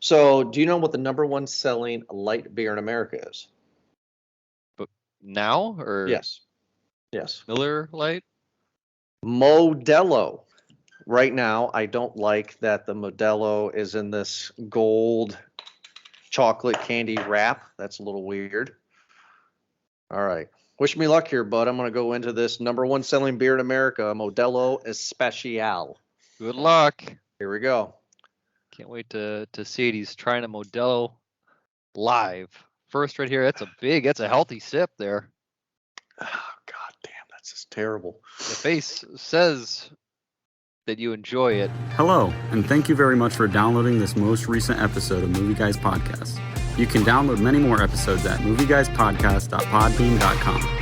So, do you know what the number one selling light beer in America is? But now or Yes. Yes. Miller Lite? Modelo. Right now, I don't like that the Modelo is in this gold chocolate candy wrap. That's a little weird. All right. Wish me luck here, bud. I'm going to go into this number one selling beer in America, Modelo Especial. Good luck. Here we go. Can't wait to see it. He's trying a Modelo live. First right here. That's a healthy sip there. Oh, God damn, that's just terrible. The face says that you enjoy it. Hello, and thank you very much for downloading this most recent episode of Movie Guys Podcast. You can download many more episodes at movieguyspodcast.podbean.com.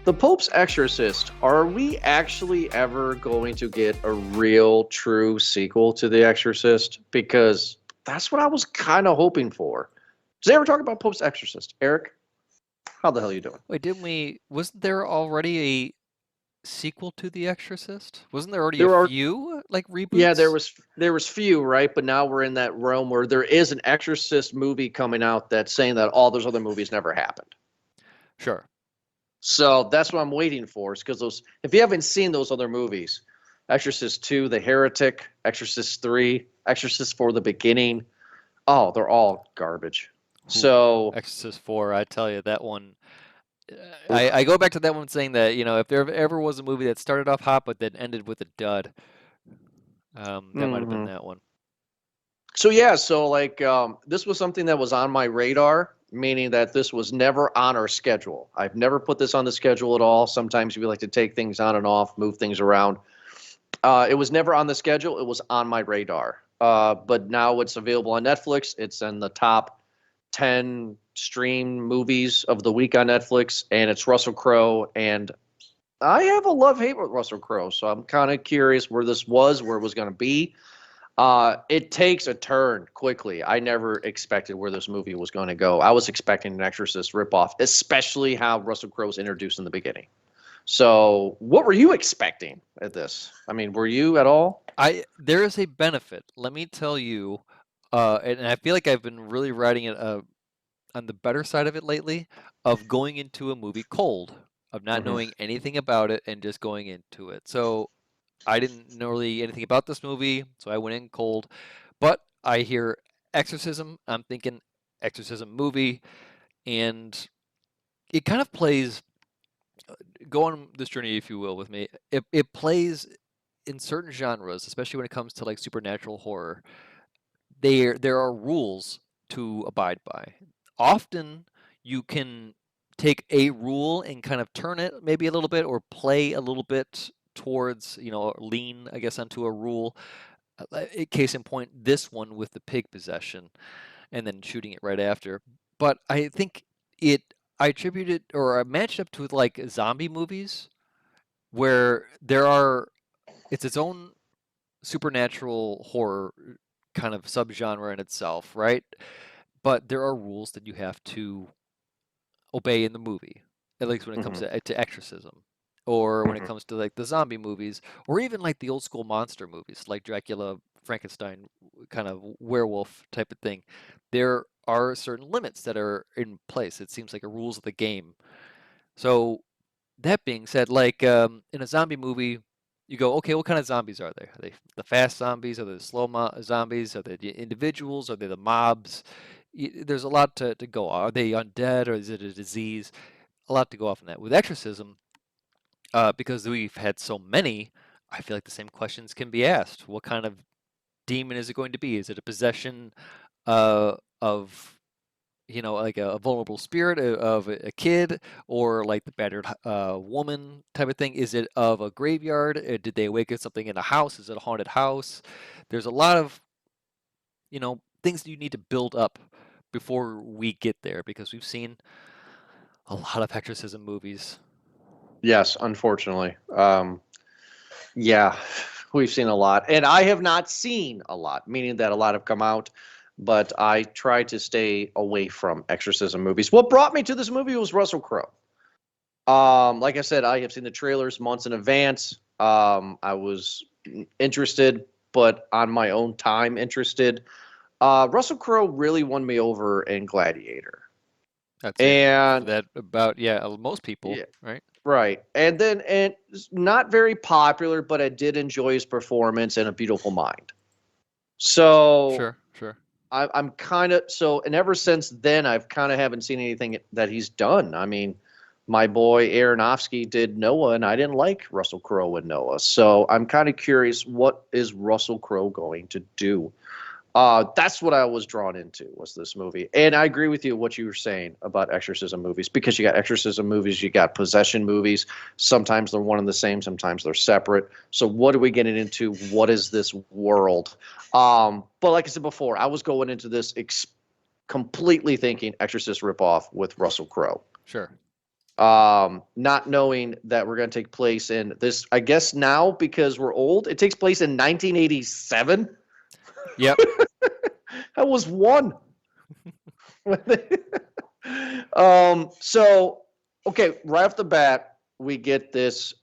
The Pope's Exorcist. Are we actually ever going to get a real, true sequel to The Exorcist? Because that's what I was kind of hoping for. Did they ever talk about Pope's Exorcist? Eric, how the hell are you doing? Wait, wasn't there already a sequel to The Exorcist? Wasn't there already a few reboots? Yeah, there was few, right? But now we're in that realm where there is an Exorcist movie coming out that's saying that all those other movies never happened. Sure. So that's what I'm waiting for, is because if you haven't seen those other movies, Exorcist 2, The Heretic, Exorcist 3, Exorcist for the Beginning, oh, they're all garbage. So Exorcist 4, I tell you, that one, I go back to that one saying that, if there ever was a movie that started off hot but then ended with a dud, that might have been that one. So yeah, this was something that was on my radar, meaning that this was never on our schedule. I've never put this on the schedule at all. Sometimes we like to take things on and off, move things around. It was never on the schedule. It was on my radar. But now it's available on Netflix. It's in the top 10 stream movies of the week on Netflix, and it's Russell Crowe. And I have a love-hate with Russell Crowe, so I'm kind of curious where it was going to be. It takes a turn quickly. I never expected where this movie was going to go. I was expecting an Exorcist ripoff, especially how Russell Crowe was introduced in the beginning. So what were you expecting at this? I mean, were you at all? There is a benefit. Let me tell you, and I feel like I've been really riding it on the better side of it lately, of going into a movie cold, of not knowing anything about it and just going into it. So I didn't know really anything about this movie, so I went in cold. But I hear Exorcism, I'm thinking Exorcism movie, and it kind of plays, go on this journey if you will with me, it plays in certain genres, especially when it comes to supernatural horror. There are rules to abide by. Often you can take a rule and kind of turn it maybe a little bit or play a little bit towards, lean, I guess, onto a rule. Case in point, this one with the pig possession and then shooting it right after. But I think I attribute it, or I matched up to zombie movies where it's its own supernatural horror kind of subgenre in itself, right? But there are rules that you have to obey in the movie, at least when it comes to exorcism, or when it comes to the zombie movies, or even the old school monster movies like Dracula, Frankenstein, kind of werewolf type of thing. There are certain limits that are in place. It seems like a rules of the game. So that being said, in a zombie movie, you go, okay, what kind of zombies are they? Are they the fast zombies? Are they the slow zombies? Are they the individuals? Are they the mobs? There's a lot to go. Are they undead, or is it a disease? A lot to go off on that. With Exorcism, because we've had so many, I feel like the same questions can be asked. What kind of demon is it going to be? Is it a possession of a vulnerable spirit of a kid, or the battered woman type of thing? Is it of a graveyard? Did they awaken something in a house? Is it a haunted house? There's a lot of things that you need to build up before we get there, because we've seen a lot of exorcism movies. Yes, unfortunately. Yeah, we've seen a lot, and I have not seen a lot, meaning that a lot have come out. But I try to stay away from exorcism movies. What brought me to this movie was Russell Crowe. Like I said, I have seen the trailers months in advance. I was interested, but on my own time interested. Russell Crowe really won me over in Gladiator. That's And that about most people, yeah, right? right. And then and not very popular, but I did enjoy his performance in A Beautiful Mind. So Sure. I'm kind of so, and ever since then, I've kind of haven't seen anything that he's done. I mean, my boy Aronofsky did Noah, and I didn't like Russell Crowe in Noah. So I'm kind of curious, what is Russell Crowe going to do? That's what I was drawn into, was this movie. And I agree with you what you were saying about exorcism movies, because you got exorcism movies, you got possession movies. Sometimes they're one and the same, sometimes they're separate. So what are we getting into? What is this world? But like I said before, I was going into this completely thinking Exorcist ripoff with Russell Crowe. Sure. Not knowing that we're going to take place in this, I guess now, because we're old, it takes place in 1987. Yep. I was one. So, okay, right off the bat, we get this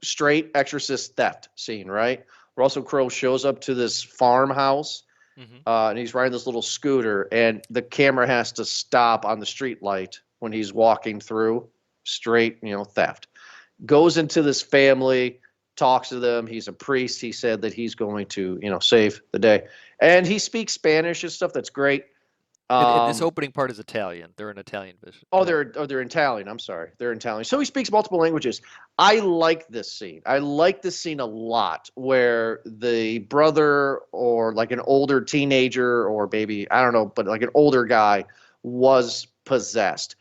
straight exorcist theft scene, right? Russell Crowe shows up to this farmhouse, and he's riding this little scooter, and the camera has to stop on the street light when he's walking through. Straight, theft. Goes into this family, talks to them. He's a priest. He said that he's going to, save the day. And he speaks Spanish and stuff. That's great. And this opening part is Italian. They're an Italian vision. They're Italian. I'm sorry. They're Italian. So he speaks multiple languages. I like this scene. I like this scene a lot, where the brother, or like an older teenager, or maybe, I don't know, but like an older guy, was possessed.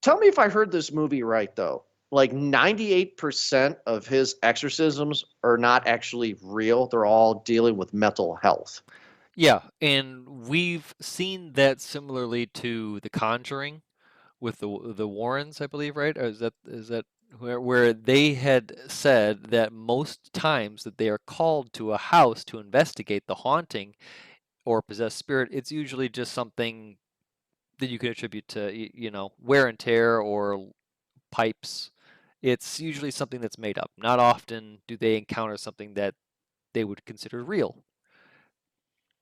Tell me if I heard this movie right, though. Like 98% of his exorcisms are not actually real. They're all dealing with mental health. Yeah, and we've seen that similarly to The Conjuring with the Warrens, I believe, right? Or is that where they had said that most times that they are called to a house to investigate the haunting or possessed spirit, it's usually just something that you could attribute to wear and tear or pipes. It's usually something that's made up. Not often do they encounter something that they would consider real.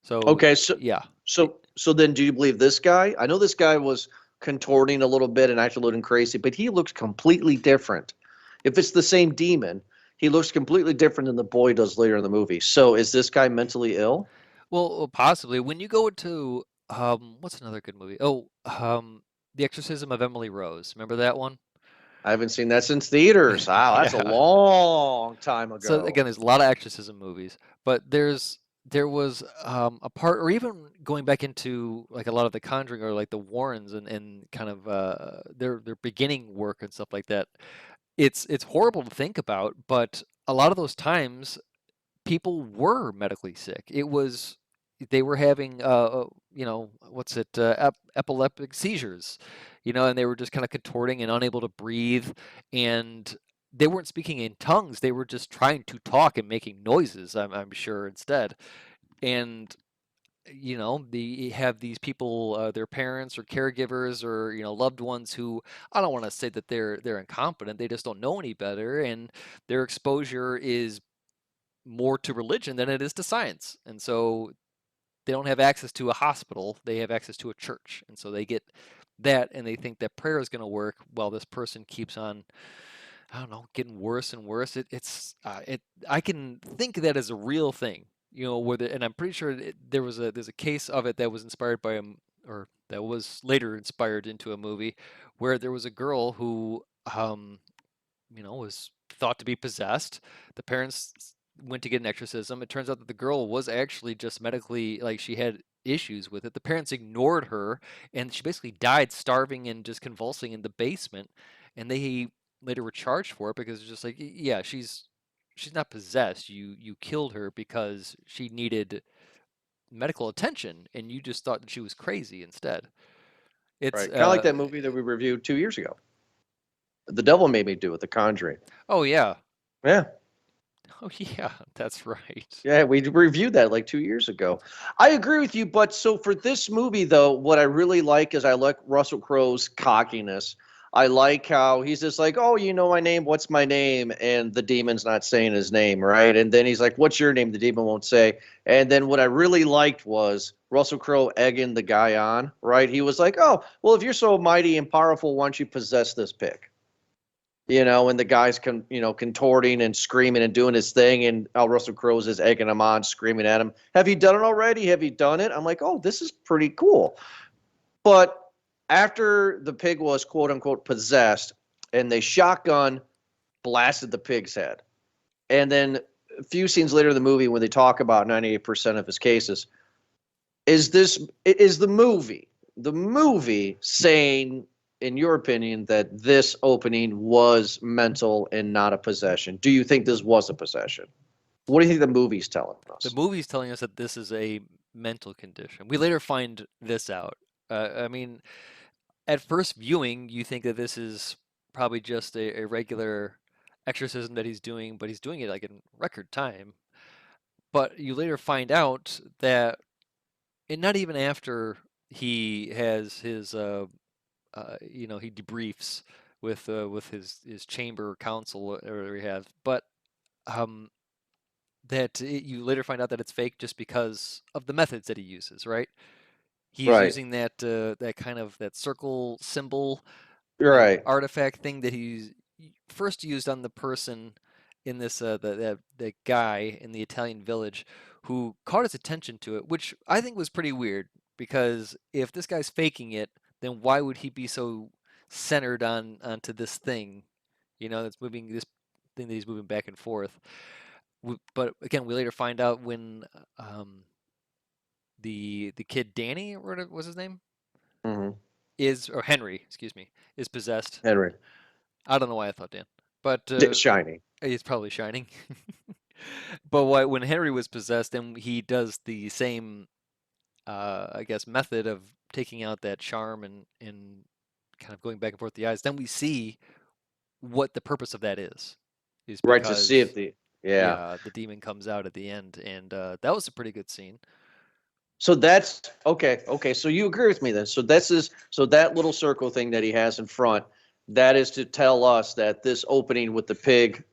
So Okay, yeah. So then, do you believe this guy? I know this guy was contorting a little bit and acting a little crazy, but he looks completely different. If it's the same demon, he looks completely different than the boy does later in the movie. So is this guy mentally ill? Well, possibly. When you go to what's another good movie? Oh, The Exorcism of Emily Rose. Remember that one? I haven't seen that since theaters. Wow, that's a Yeah. long time ago. So again, there's a lot of exorcism movies, but there was a part, or even going back into like a lot of The Conjuring or like the Warrens and kind of their beginning work and stuff like that. It's horrible to think about, but a lot of those times people were medically sick. They were having what's it epileptic seizures, and they were just kind of contorting and unable to breathe, and they weren't speaking in tongues. They were just trying to talk and making noises, I'm sure, instead. And they have these people, their parents or caregivers or loved ones who, I don't want to say that they're incompetent. They just don't know any better, and their exposure is more to religion than it is to science. And so they don't have access to a hospital, they have access to a church. And so they get that, and they think that prayer is going to work while this person keeps on, I don't know, getting worse and worse. I can think of that as a real thing, and I'm pretty sure there's a case of it that was inspired by or that was later inspired into a movie, where there was a girl who was thought to be possessed. The parents went to get an exorcism. It turns out that the girl was actually just medically, like, she had issues with it. The parents ignored her, and she basically died starving and just convulsing in the basement. And they later were charged for it, because it's just like, yeah, she's not possessed. You killed her because she needed medical attention, and you just thought that she was crazy instead. It's right, kind of like that movie that we reviewed 2 years ago. The Devil Made Me Do It, The Conjuring. Oh yeah. Yeah. Oh yeah, that's right. Yeah, we reviewed that like 2 years ago. I agree with you, but so for this movie, though, what I really like is I like Russell Crowe's cockiness. I like how he's just like, oh, you know my name, what's my name? And the demon's not saying his name, right? And then he's like, what's your name? The demon won't say. And then what I really liked was Russell Crowe egging the guy on, right? He was like, oh, well, if you're so mighty and powerful, why don't you possess this pig? And the guy's contorting and screaming and doing his thing, and Russell Crowe's is egging him on, screaming at him. Have you done it already? Have you done it? I'm like, oh, this is pretty cool. But after the pig was quote unquote possessed, and they shotgun blasted the pig's head, and then a few scenes later in the movie when they talk about 98% of his cases, is the movie saying, in your opinion, that this opening was mental and not a possession? Do you think this was a possession? What do you think the movie's telling us? The movie's telling us that this is a mental condition. We later find this out. I mean, at first viewing, you think that this is probably just a regular exorcism that he's doing, but he's doing it like in record time. But you later find out that, and not even after he has his he debriefs with his chamber council or he has, but um, you later find out that it's fake just because of the methods that he uses, right? He's Right. using that kind of that circle symbol Right. artifact thing that he's first used on the person in this the guy in the Italian village who caught his attention to it, which I think was pretty weird because if this guy's faking it, then why would he be so centered onto this thing, that's moving this thing that he's moving back and forth. But again, we later find out when the kid Danny, or what was his name, Mm-hmm. or Henry, excuse me, is possessed. Henry. I don't know why I thought Dan, but Shining. he's probably Shining. But when Henry was possessed, and he does the same, I guess, method of taking out that charm and kind of going back and forth the eyes, then we see what the purpose of that is Right, to because see if the the demon comes out at the end, and that was a pretty good scene. So that's okay. Okay, so you agree with me then. So that little circle thing that he has in front, that is to tell us that this opening with the pig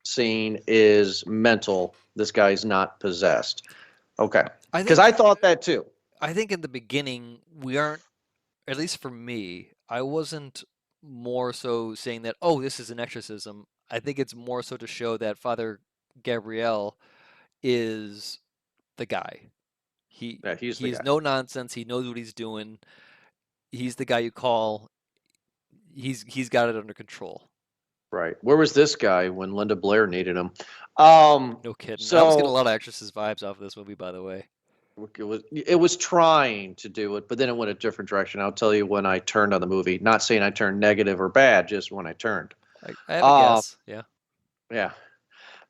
scene is mental. This guy's not possessed. Okay. Because I thought that too. I think in the beginning we aren't, at least for me, I wasn't more so saying that, oh, this is an exorcism. I think it's more so to show that Father Gabriel is the guy. He's the guy. no nonsense. He knows what he's doing. He's the guy you call. He's got it under control. Right. Where was this guy when Linda Blair needed him? No kidding. So I was getting a lot of Exorcist vibes off of this movie, by the way. it was trying to do it, but then it went a different direction. I'll tell you when I turned on the movie. Not saying I turned negative or bad, just when I turned. I have a guess. Yeah. Yeah.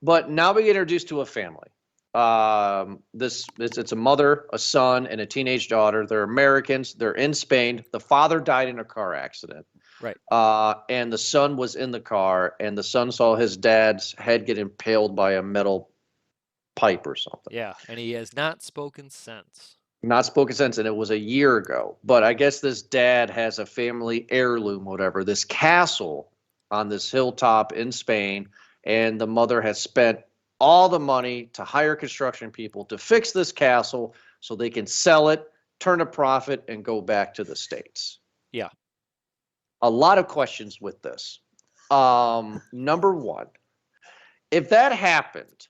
But now we get introduced to a family. It's a mother, a son, and a teenage daughter. They're Americans. They're in Spain. The father died in a car accident. Right. And the son was in the car, and the son saw his dad's head get impaled by a metal pipe or something. Yeah, and he has not spoken since. Not spoken since, and it was a year ago. But I guess this dad has a family heirloom, whatever, this castle on this hilltop in Spain, and the mother has spent all the money to hire construction people to fix this castle so they can sell it, turn a profit, and go back to the States. Yeah. A lot of questions with this. Number one, if that happened,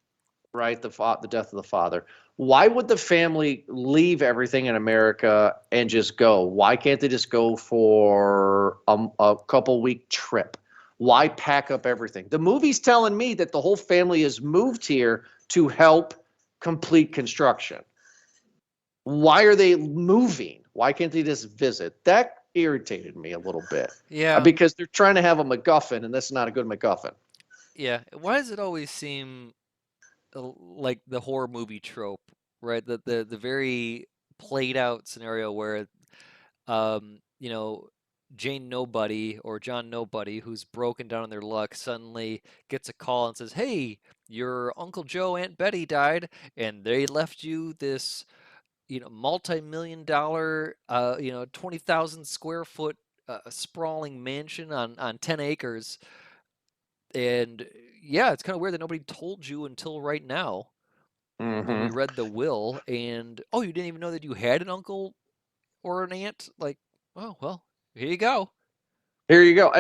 right, the death of the father, why would the family leave everything in America and just go? Why can't they just go for a couple-week trip? Why pack up everything? The movie's telling me that the whole family has moved here to help complete construction. Why are they moving? Why can't they just visit? That irritated me a little bit. Yeah. Because they're trying to have a MacGuffin, and that's not a good MacGuffin. Yeah. Why does it always seem like the horror movie trope, right? The very played out scenario where, Jane Nobody or John Nobody, who's broken down on their luck, suddenly gets a call and says, "Hey, your Uncle Joe, Aunt Betty died, and they left you this, multi-million-dollar, 20,000 square foot a sprawling mansion on 10 acres. And yeah, it's kind of weird that nobody told you until right now when we Mm-hmm. read the will. And oh, you didn't even know that you had an uncle or an aunt? Like, oh, well, here you go. Here you go.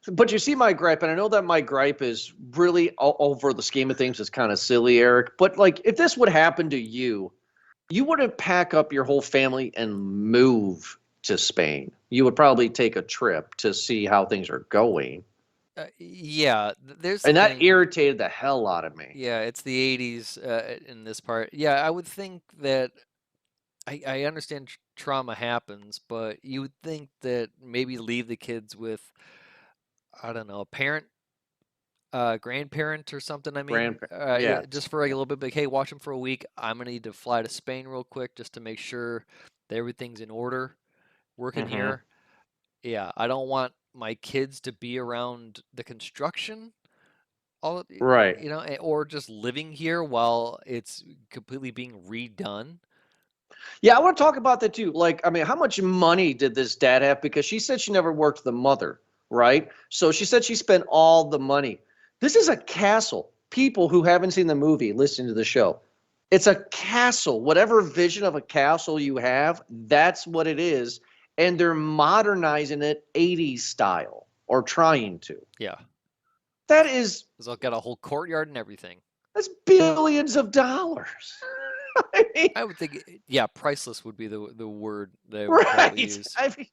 But you see my gripe, and I know that my gripe is really over the scheme of things. It's kind of silly, Eric. But like, if this would happen to you, you wouldn't pack up your whole family and move to Spain. You would probably take a trip to see how things are going. Yeah, there's the And that thing. irritated the hell out of me. Yeah, it's the 80s in this part. Yeah, I would think that I understand trauma happens, but you would think that maybe leave the kids with, I don't know, a parent, grandparent or something. I mean, Grandparents. yeah, Yeah. just for like a little bit, like, hey, watch them for a week. I'm gonna need to fly to Spain real quick just to make sure that everything's in order working Hmm. here. Yeah, I don't want my kids to be around the construction Right. or just living here while it's completely being redone. Yeah, I want to talk about that too. Like, I mean, how much money did this dad have? Because she said she never worked the mother, right? So she said she spent all the money. This is a castle. People who haven't seen the movie, listen to the show. It's a castle. Whatever vision of a castle you have, that's what it is. And they're modernizing it 80s style or trying to. Yeah, That is, it's got a whole courtyard and everything. that's billions of dollars. I mean, I would think, yeah, priceless would be the word that I would probably right. use. I mean,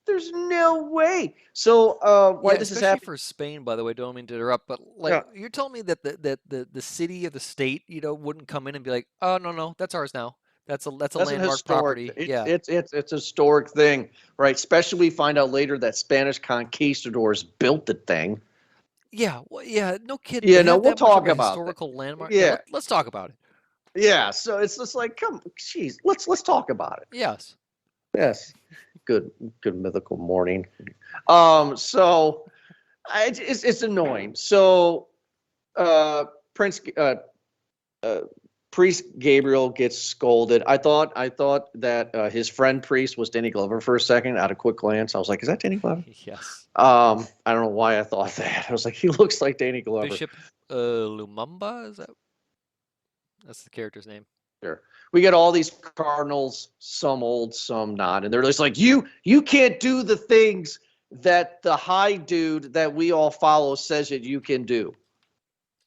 there's no way. So, why Yeah, this is especially happening? for Spain, by the way. Don't mean to interrupt, but like Yeah, you're telling me that the city or the state, wouldn't come in and be like, oh no, that's ours now. That's a that's an landmark historic. property. It's Yeah, it's it's it's a historic thing, right? Especially we find out later that Spanish conquistadors built the thing. yeah, well, yeah. No kidding. To You know, have we'll that much of talk a about that. historical landmark. Yeah, Yeah, let's talk about it. yeah. So it's just like, come, jeez, let's talk about it. Yes. Yes, good, good mythical morning. So it's annoying. So, Prince, uh, Priest Gabriel gets scolded. I thought that his friend Priest was Danny Glover for a second. At a quick glance, I was like, "Is that Danny Glover?" Yes. I don't know why I thought that. I was like, "He looks like Danny Glover." Bishop Lumumba, that's the character's name. Sure. We get all these cardinals, some old, some not, and they're just like, "You can't do the things that the high dude that we all follow says that you can do.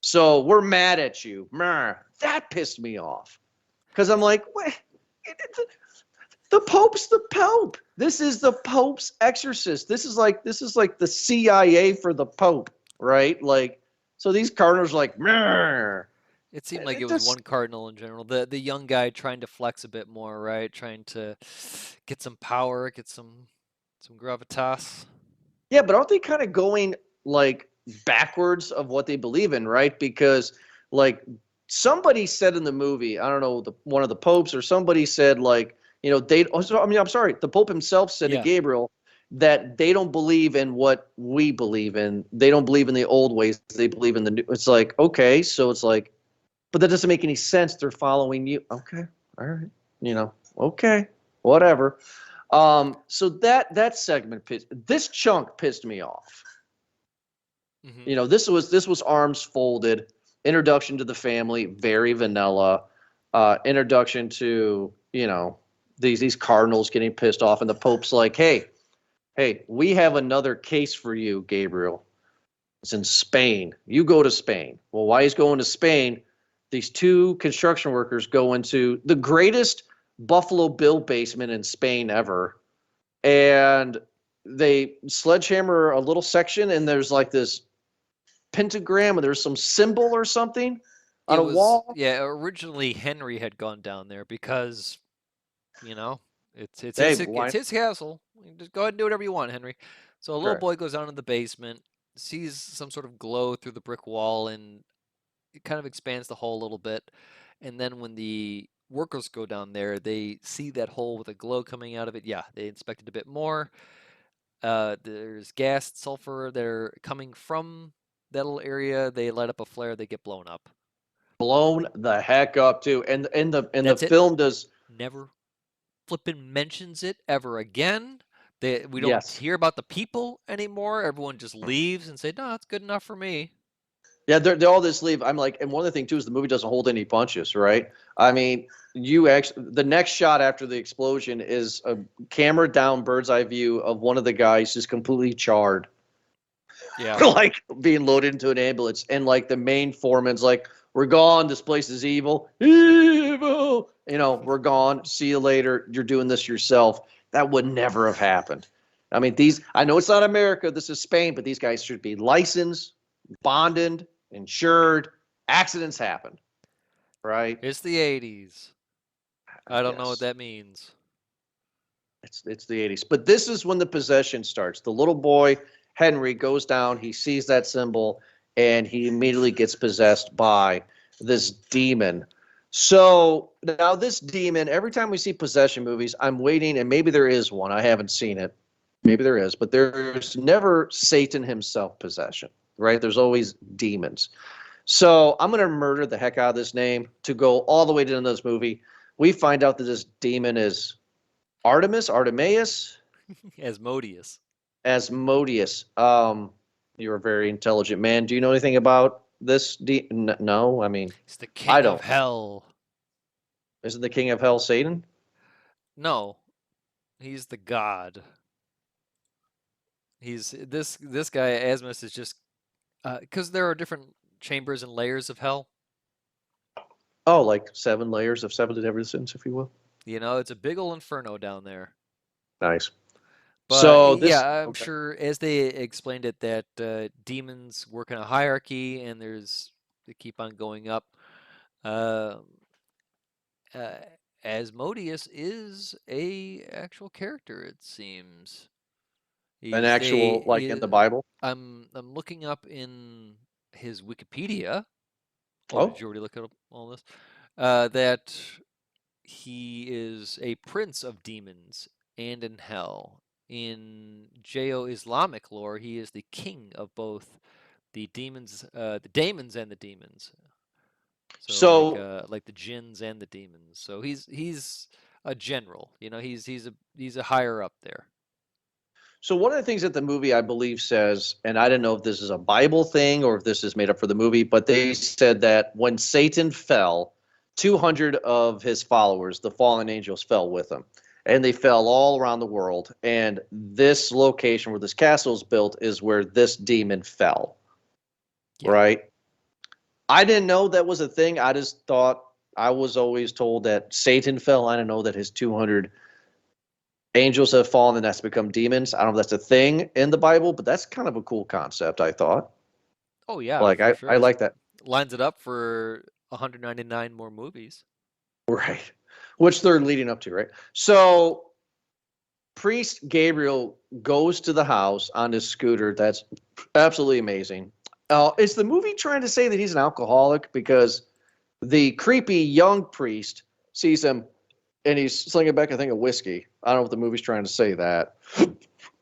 So we're mad at you." That pissed me off because I'm like, what? The Pope's the Pope. This is the Pope's exorcist. This is like the CIA for the Pope, right? Like, so these cardinals are like, meh. It seemed like It it was just one cardinal in general. The young guy trying to flex a bit more, right? Trying to get some power, get some gravitas. Yeah, but aren't they kind of going like backwards of what they believe in, right? Because like somebody said in the movie, I don't know, one of the popes or somebody said like, I'm sorry, the Pope himself said to Yeah. Gabriel that they don't believe in what we believe in. They don't believe in the old ways. They believe in the new. It's like, okay, so it's like, but that doesn't make any sense. They're following you. Okay, all right, okay, whatever. So that segment this chunk pissed me off. Hmm. This was arms folded, introduction to the family, very vanilla, introduction to these cardinals getting pissed off, and the Pope's like, hey, we have another case for you, Gabriel. It's in Spain. You go to Spain. Well, why he's going to Spain? These two construction workers go into the greatest Buffalo Bill basement in Spain ever, and they sledgehammer a little section, and there's like this pentagram, and there's some symbol or something on It a was, wall. yeah, originally Henry had gone down there because, you know, Hey, it's why? his castle. You can just go ahead and do whatever you want, Henry. So a little Correct. boy goes down in the basement, sees some sort of glow through the brick wall, and it kind of expands the hole a little bit. And then when the workers go down there, they see that hole with a glow coming out of it. Yeah, they inspect it a bit more. There's gas, sulfur that are coming from that little area. They light up a flare. They get blown up. Blown the heck up too, and the That's it. film does. Never flippin' mentions it ever again We don't Yes. hear about the people anymore. Everyone just leaves and say, "No, it's good enough for me." Yeah, they're all this leave. I'm like, and one of the things too is the movie doesn't hold any punches, right? I mean, you actually the next shot after the explosion is a camera down bird's eye view of one of the guys just completely charred, Yeah. like being loaded into an ambulance, and like the main foreman's like, "We're gone. This place is evil, evil. We're gone. See you later. You're doing this yourself." That would never have happened. I mean, I know it's not America. This is Spain, but these guys should be licensed, bonded, insured. Accidents happen, right? It's the 80s. I don't know what Yes. that means. It's the 80s. But this is when the possession starts. The little boy, Henry, goes down, he sees that symbol, and he immediately gets possessed by this demon. So now this demon, every time we see possession movies, I'm waiting, and maybe there is one. I haven't seen it. Maybe there is, but there's never Satan himself possession, right? There's always demons. So I'm going to murder the heck out of this name to go all the way to this movie. We find out that this demon is Artemis, Asmodeus. Asmodeus. You're a very intelligent man. Do you know anything about this? No, I mean, He's the I king don't. of hell. Isn't the king of hell Satan? No, he's the god. He's this guy Asmus is just because there are different chambers and layers of hell. Oh, like 7 layers of 7 deadly sins, if you will. It's a big old inferno down there. Nice. But So this, yeah, I'm okay. sure as they explained it that demons work in a hierarchy and they keep on going up. Um uh, Asmodeus is a actual character, it seems. An He's actual, like in the Bible. I'm looking up in his Wikipedia. Oh, Oh, did you already look up all this? That he is a prince of demons and in hell. In Jeo-Islamic lore, he is the king of both the daemons and the demons. So so like the jinns and the demons. So he's a general. He's a higher up there. So one of the things that the movie, I believe, says, and I don't know if this is a Bible thing or if this is made up for the movie, but they said that when Satan fell, 200 of his followers, the fallen angels, fell with him. And they fell all around the world. And this location where this castle is built is where this demon fell, Yeah. right? I didn't know that was a thing. I just thought, I was always told that Satan fell. I didn't know that his 200 angels have fallen and that's become demons. I don't know if that's a thing in the Bible, but that's kind of a cool concept, I thought. Oh yeah, Like for sure. I like that. Lines it up for 199 more movies. Right. Which they're leading up to, right? So Priest Gabriel goes to the house on his scooter. That's absolutely amazing. Is the movie trying to say that he's an alcoholic? Because the creepy young priest sees him and he's slinging back, I think, a whiskey. I don't know if the movie's trying to say that.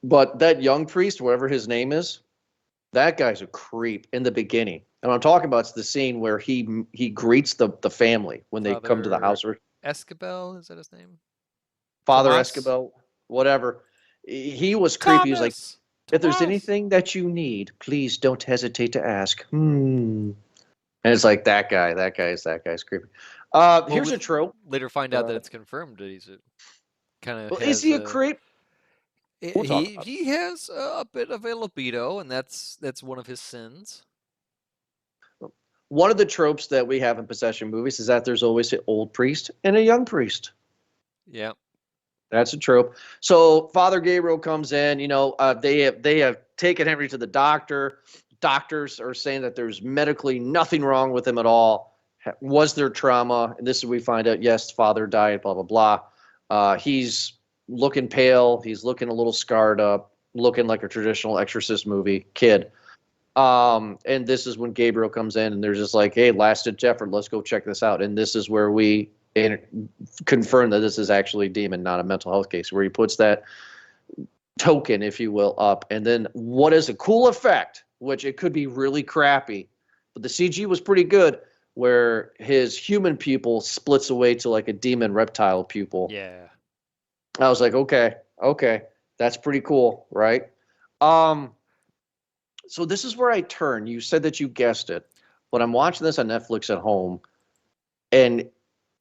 But that young priest, whatever his name is, that guy's a creep in the beginning. And what I'm talking about is the scene where he greets the family when they come to the house. Or Escabel, is that his name? Father Tomas? Escabel, whatever. He was creepy. He was like, Thomas! if there's Tomas! anything that you need, please don't hesitate to ask. And it's like, that guy's creepy. Here's a trope. Later find out that it's confirmed that he's Well, is he a creep? We'll talk about he has a bit of a libido, and that's one of his sins. One of the tropes that we have in possession movies is that there's always an old priest and a young priest. Yeah. That's a trope. So Father Gabriel comes in. They have taken Henry to the doctor. Doctors are saying that there's medically nothing wrong with him at all. Was there trauma? And this is where we find out, yes, father died, blah, blah, blah. He's looking pale. He's looking a little scarred up, looking like a traditional Exorcist movie kid. And this is when Gabriel comes in and they're just like, hey, last ditch effort, let's go check this out. And this is where we confirm that this is actually a demon, not a mental health case, where he puts that token, if you will, up. And then what is a cool effect, which it could be really crappy, but the CG was pretty good, where his human pupil splits away to like a demon reptile pupil. Yeah. I was like, okay, That's pretty cool, right? Um, so this is where I turn. You said that you guessed it, but I'm watching this on Netflix at home, and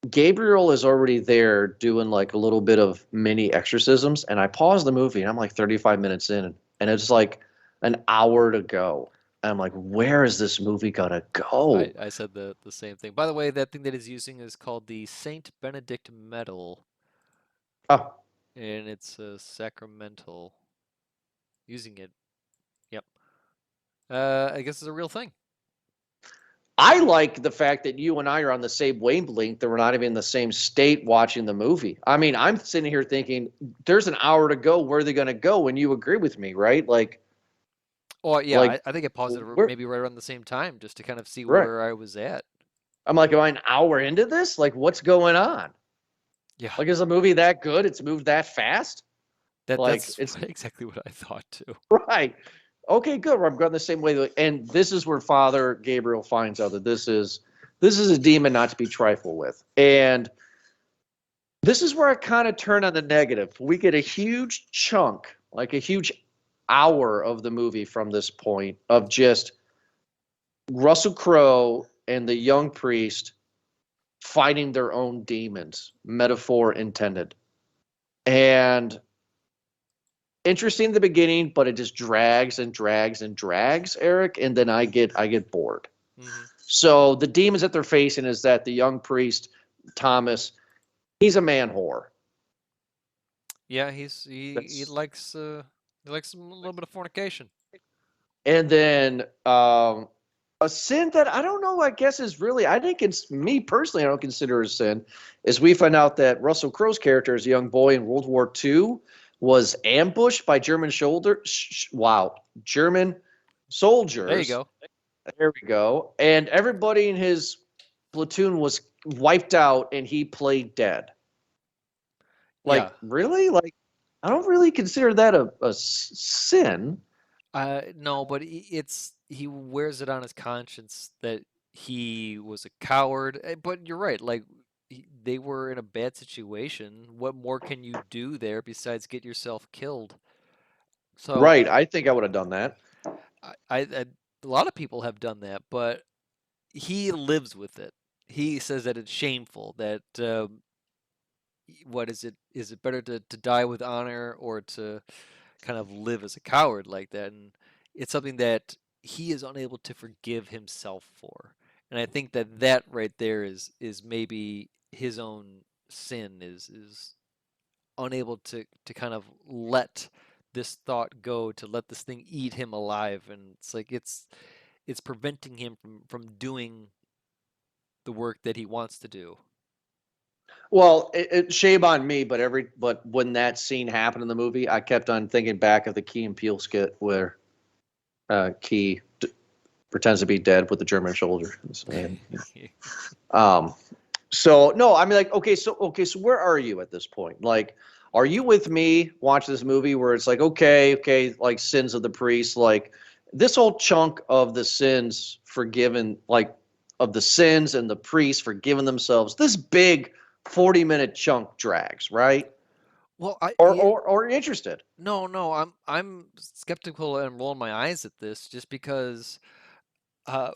Gabriel is already there doing like a little bit of mini exorcisms, and I pause the movie, and I'm like 35 minutes in, and it's like an hour to go. And I'm like, where is this movie gonna go? I said the same thing. By the way, that thing that he's using is called the Saint Benedict medal, Oh, and it's sacramental. Using it, yep. I guess it's a real thing. I like the fact that you and I are on the same wavelength, that we're not even in the same state watching the movie. I mean, I'm sitting here thinking, there's an hour to go. Where are they going to go? And you agree with me, right? Oh yeah, Like I think I paused it we're maybe right around the same time just to kind of see right. where I was at. I'm like, am I an hour into this? Like, what's going on? Yeah, Like, is the movie that good? It's moved that fast? Like, that's it's exactly what I thought too. right. Okay, good. I'm going the same way. And this is where Father Gabriel finds out that this is a demon not to be trifled with. And this is where I kind of turn on the negative. We get a huge chunk, like a huge hour of the movie from this point of just Russell Crowe and the young priest fighting their own demons, metaphor intended. And interesting in the beginning, but it just drags and drags and drags, Eric, and then I get bored. Mm-hmm. So the demons that they're facing is that the young priest, Thomas, he's a man whore. Yeah, he likes a little bit of fornication. And then a sin that I don't know, I guess is really, I think it's me personally, I don't consider a sin, is we find out that Russell Crowe's character as a young boy in World War II was ambushed by German German soldiers. There you go. There we go. And everybody in his platoon was wiped out and he played dead. Like, Yeah. really? Like, I don't really consider that a sin. No, but he wears it on his conscience that he was a coward. But you're right. Like they were in a bad situation. What more can you do there besides get yourself killed? So Right. I think I would have done that. a lot of people have done that, but he lives with it. He says that it's shameful. That what is it? Is it better to die with honor or to kind of live as a coward like that? And it's something that he is unable to forgive himself for. And I think that that right there is maybe his own sin is unable to kind of let this thought go, to let this thing eat him alive. And it's like it's preventing him from doing the work that he wants to do. Well, shame on me, but when that scene happened in the movie, I kept on thinking back of the Key and Peele skit where Key pretends to be dead with the German soldier. Um, so no, I mean, like, okay, so where are you at this point? Like, are you with me watching this movie where it's like, okay, like sins of the priest, like this whole chunk of the sins forgiven, like of the sins and the priests forgiving themselves, this big 40-minute chunk drags, right? Well, Or interested. no, I'm skeptical and rolling my eyes at this just because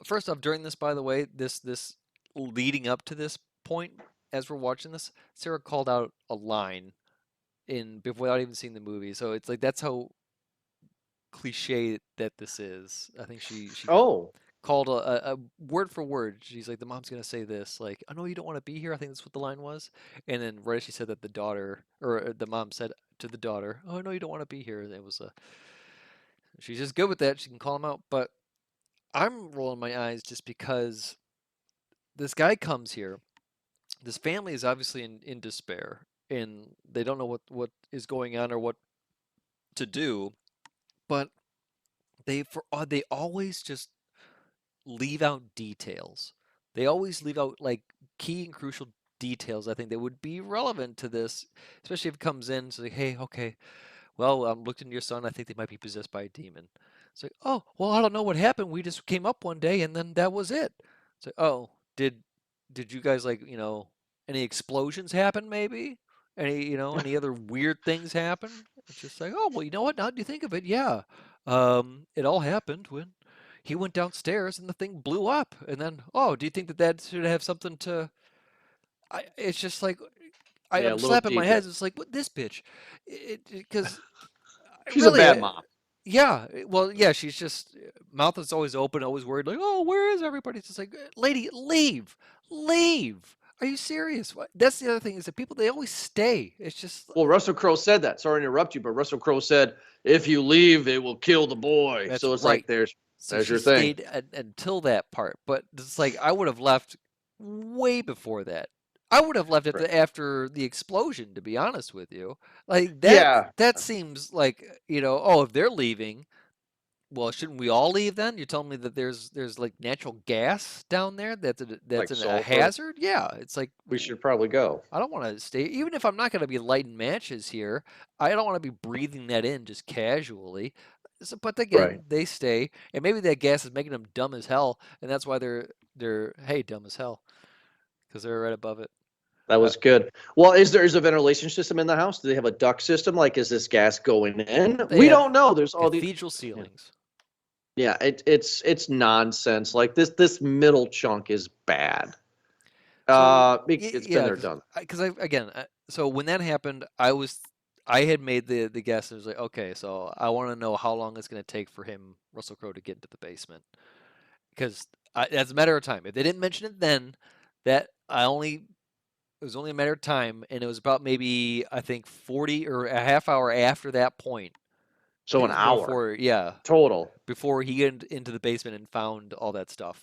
first off, during this, by the way, this leading up to this point, as we're watching this, Sarah called out a line without even seeing the movie. So it's like that's how cliche that this is. I think she Oh, called a word for word. She's like, the mom's gonna say this, like, I know you don't want to be here. I think that's what the line was. And then right as she said that, the daughter or the mom said to the daughter, "Oh, I know you don't want to be here." And it was a she's just good with that. She can call him out, but I'm rolling my eyes just because this guy comes here. This family is obviously in despair and they don't know what is going on or what to do. But they always just leave out details. They always leave out like key and crucial details. I think that would be relevant to this, especially if it comes in. So like, hey, okay, well, looked into your son. I think they might be possessed by a demon. It's like, oh, well, I don't know what happened. We just came up one day and then that was it. It's like, oh, did you guys like, any explosions happen maybe? Any other weird things happen? It's just like, oh, well, you know what? Now that you think of it, yeah. It all happened when he went downstairs and the thing blew up. And then, oh, do you think that that should have something to? It's just like Yeah, I'm little slapping my detail. head. It's like, what this bitch? Because She's a really, bad mom. yeah. Well, yeah. She's just mouth is always open, always worried. Like, oh, where is everybody? It's just like, lady, leave, leave. Are you serious? That's the other thing is that people they always stay. It's just Well, Russell Crowe said that. Sorry to interrupt you, but Russell Crowe said, "If you leave, it will kill the boy." that's So it's like right. there's So there's she your thing. stayed until that part, but it's like I would have left way before that. I would have left Right. after the explosion, to be honest with you. Like that Yeah, that seems like, oh, if they're leaving, well, shouldn't we all leave then? You're telling me that there's like natural gas down there that's like a sulfur. hazard? Yeah, it's like We should probably go. I don't want to stay, even if I'm not going to be lighting matches here. I don't want to be breathing that in just casually. So, but Right. again, they stay, and maybe that gas is making them dumb as hell, and that's why they're hey dumb as hell because they're right above it. That Uh, was good. Well, is a ventilation system in the house? Do they have a duct system? Like, is this gas going in? they We have don't know. There's all the cathedral yeah. ceilings. Yeah, it's nonsense. Like this middle chunk is bad. So It's been yeah, there, done. because so when that happened, I had made the guess. It was like, okay, so I want to know how long it's going to take for Russell Crowe, to get into the basement. Because as a matter of time, if they didn't mention it then, that it was only a matter of time, and it was about maybe I think 40 or a half hour after that point So an hour before total. before he got into the basement and found all that stuff.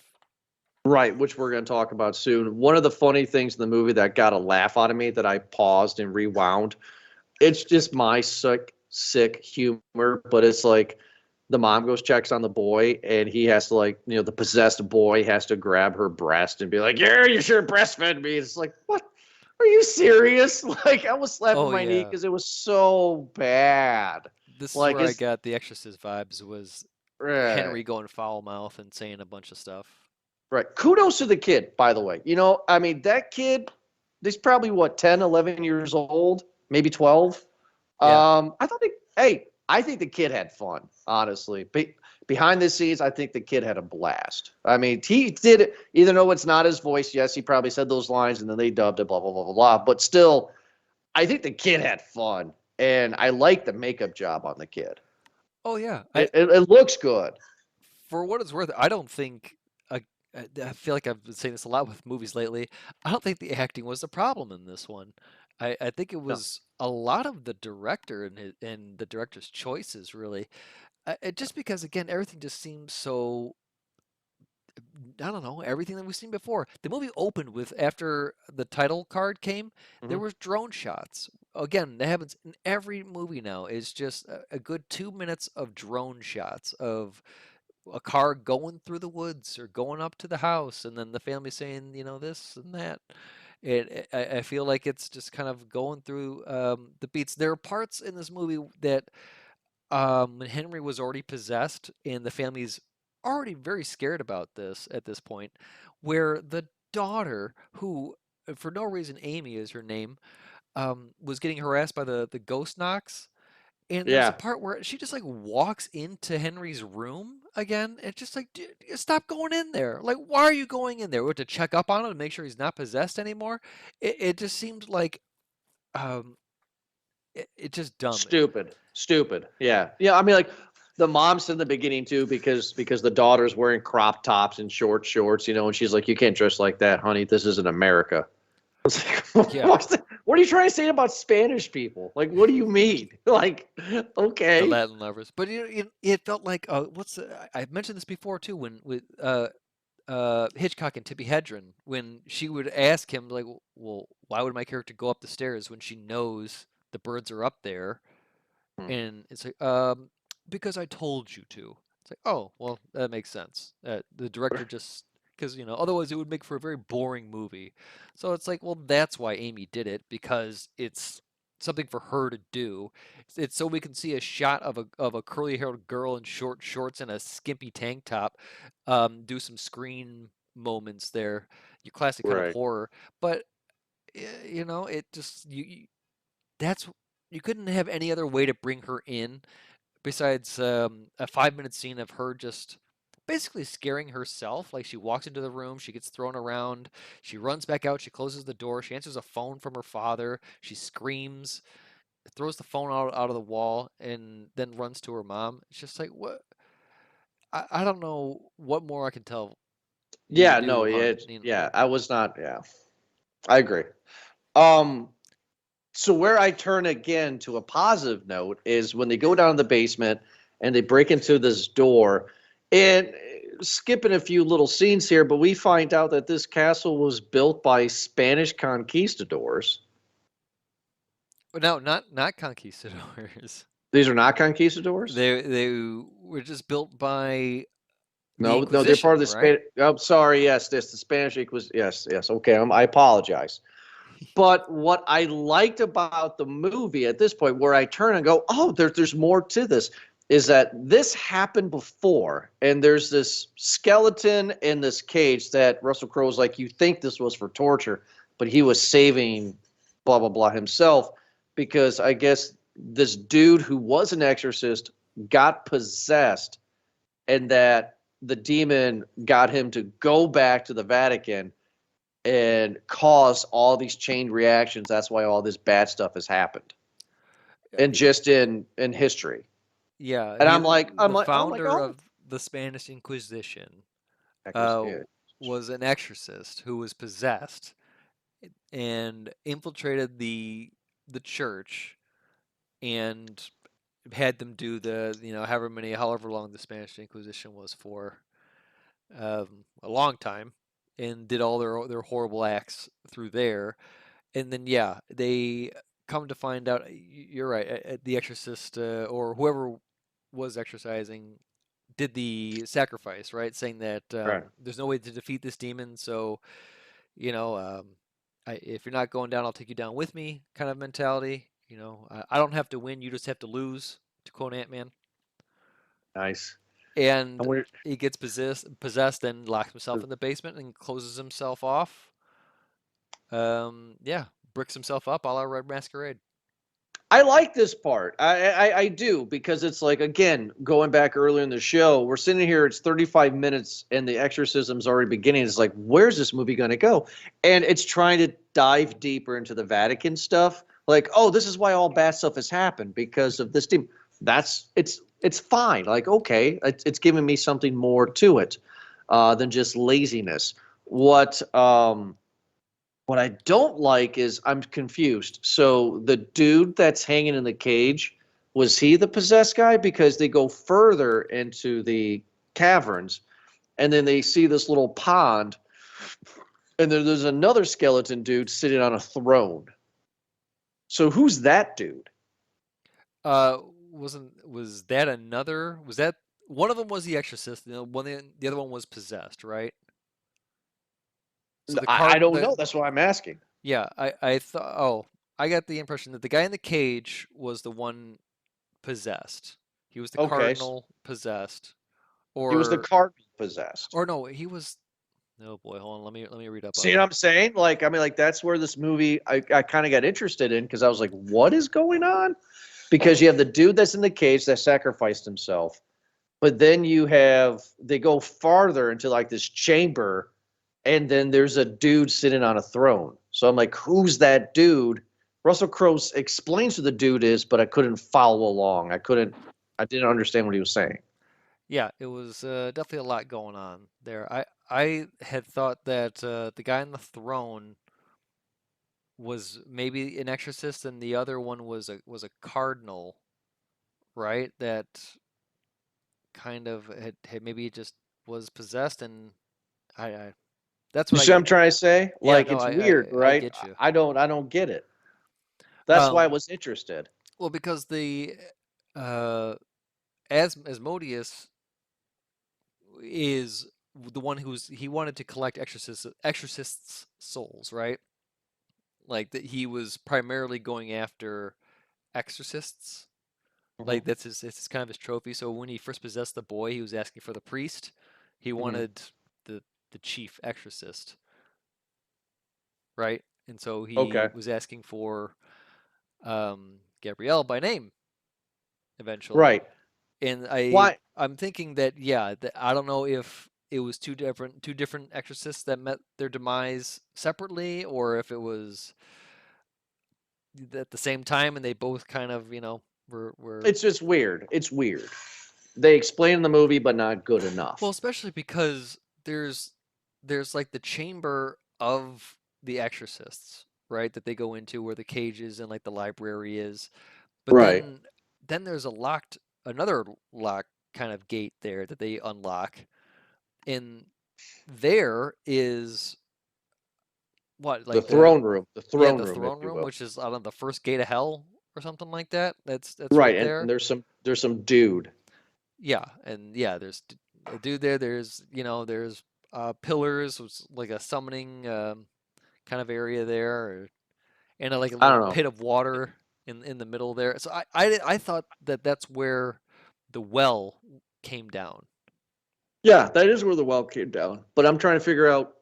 Right, which we're going to talk about soon. One of the funny things in the movie that got a laugh out of me that I paused and rewound. It's just my sick humor, but it's like the mom goes checks on the boy and he has to the possessed boy has to grab her breast and be like, "Yeah, you should breastfed me." It's like, what? Are you serious? Like I was slapping Oh my knee yeah, because it was so bad. this is Like where I it's got the Exorcist vibes. Was right. Henry going foul mouth and saying a bunch of stuff. Right. Kudos to the kid, by the way. I mean, that kid, he's probably what, 10, 11 years old, maybe 12. Yeah. I think the kid had fun, honestly. Behind the scenes, I think the kid had a blast. I mean, he did it, even though it's not his voice. Yes, he probably said those lines and then they dubbed it, blah, blah, blah, blah, blah. But still, I think the kid had fun. And I like the makeup job on the kid. Oh yeah. It looks good. For what it's worth, I don't think. I feel like I've been saying this a lot with movies lately. I don't think the acting was the problem in this one. I think it No. was a lot of the director and the director's choices, really. Just because, again, everything just seems so. I don't know, everything that we've seen before. The movie opened with, after the title card came, there Mhm. was drone shots. Again, that happens in every movie now. It's just a good 2 minutes of drone shots of a car going through the woods or going up to the house, and then the family saying, this and that. I feel like it's just kind of going through the beats. There are parts in this movie that when Henry was already possessed and the family's already very scared about this at this point, where the daughter, who for no reason Amy is her name, was getting harassed by the ghost knocks. And there's a Yeah. part where she just like walks into Henry's room again. And just like, "Dude, stop going in there. Like, why are you going in there? We have to check up on him to make sure he's not possessed anymore." It just seemed like um, it just dumb. Stupid. Yeah. Yeah. I mean, like the mom's in the beginning too, because the daughter's wearing crop tops and short shorts, and she's like, "You can't dress like that, honey. This isn't America." I was like, Yeah, what are you trying to say about Spanish people? Like, what do you mean? Like, the okay. Latin lovers. But it felt like I've mentioned this before too, when with Hitchcock and Tippi Hedren, when she would ask him like, "Well, why would my character go up the stairs when she knows the birds are up there?" Hmm. And it's like, because I told you to. It's like, oh, well, that makes sense. The director just, because, otherwise it would make for a very boring movie. So it's like, well, that's why Amy did it, because it's something for her to do. It's so we can see a shot of a curly haired girl in short shorts and a skimpy tank top, do some screen moments there, your classic kind of Right. horror. But, it just, that's you couldn't have any other way to bring her in besides a 5-minute scene of her just basically scaring herself. Like she walks into the room, she gets thrown around, she runs back out, she closes the door, she answers a phone from her father, she screams, throws the phone out of the wall, and then runs to her mom. It's just like, what? I don't know what more I can tell you to Yeah, no, do, Hunt. yeah, I was not, yeah, I agree. Um, so where I turn again to a positive note is when they go down in the basement and they break into this door, and skipping a few little scenes here, but we find out that this castle was built by Spanish conquistadors. No, not conquistadors. These are not conquistadors? They were just built by the No, no, they're part Inquisition, of the right? Spanish. I'm sorry. Yes, this the Spanish was yes, yes. Okay, I apologize. But what I liked about the movie at this point, where I turn and go, oh, there's more to this, is that this happened before, and there's this skeleton in this cage that Russell Crowe's like, you think this was for torture, but he was saving blah blah blah himself because I guess this dude who was an exorcist got possessed, and that the demon got him to go back to the Vatican and cause all these chain reactions. That's why all this bad stuff has happened, and just in history. Yeah, And he I'm the like, oh my founder god, of the Spanish Inquisition that was uh, it. was an exorcist who was possessed and infiltrated the church and had them do the however long the Spanish Inquisition was for, a long time, and did all their horrible acts through there. And then yeah, they come to find out you're right. The Exorcist or whoever was exercising did the sacrifice, right? Saying that Right. there's no way to defeat this demon, so if you're not going down, I'll take you down with me, kind of mentality. I don't have to win; you just have to lose. To quote Ant-Man, Nice. and And we're he gets possessed, and locks himself in the basement and closes himself off. Yeah, bricks himself up, a la Red Masquerade. I like this part. I do because it's like again going back earlier in the show. We're sitting here. It's 35 minutes and the exorcism's already beginning. It's like where's this movie going to go? And it's trying to dive deeper into the Vatican stuff. Like oh, this is why all bad stuff has happened because of this team. It's fine. Like okay, it's giving me something more to it than just laziness. What I don't like is I'm confused. So the dude that's hanging in the cage, was he the possessed guy? Because they go further into the caverns and then they see this little pond and then there's another skeleton dude sitting on a throne. So who's that dude? Uh, was that another? Was that one of them was the Exorcist? The other one was possessed, right? So the I card, don't know. That's why I'm asking. yeah, I thought. Oh, I got the impression that the guy in the cage was the one possessed. He was the Okay. cardinal possessed, He was the or cardinal possessed. no, he was. Oh boy, hold on. Let me read up See on what it. I'm saying? Like, I mean, like that's where this movie I kind of got interested in because I was like, what is going on? Because you have the dude that's in the cage that sacrificed himself, but then they go farther into like this chamber, and then there's a dude sitting on a throne. So I'm like, who's that dude? Russell Crowe explains who the dude is, but I couldn't follow along. I didn't understand what he was saying. Yeah, it was definitely a lot going on there. I had thought that the guy on the throne was maybe an exorcist, and the other one was a cardinal, right? That kind of had maybe just was possessed, and I that's You what I see what got. I'm trying to say? Yeah, Like no, it's weird, I right? get you. I don't get it. That's why I Um, was interested. well, because the uh, Asmodeus is the one he wanted to collect exorcists' souls, right? Like that he was primarily going after exorcists. Hmm. Like that's his kind of his trophy. So when he first possessed the boy, he was asking for the priest. He Hmm. wanted the the chief exorcist, right? And so he Okay. was asking for um, Gabrielle by name eventually. Right. And Why? I'm thinking that I don't know if it was two different exorcists that met their demise separately, or if it was at the same time and they both kind of were It's just weird. It's weird. They explain in the movie, but not good enough. well, especially because there's like the chamber of the exorcists, right, that they go into where the cage is and like the library is, but Right. then there's another lock kind of gate there that they unlock, and there is what, The like throne room. The yeah, throne the room, if throne you room, will. which is I don't know, the first gate of hell or something like that. That's right Right. there. And there's some dude. Yeah, and yeah, there's a dude there. There's pillars, which is like a summoning kind of area there, and like a I little don't know. pit of water in the middle there. So I thought that that's where the well came down. Yeah, that is where the well came down. But I'm trying to figure out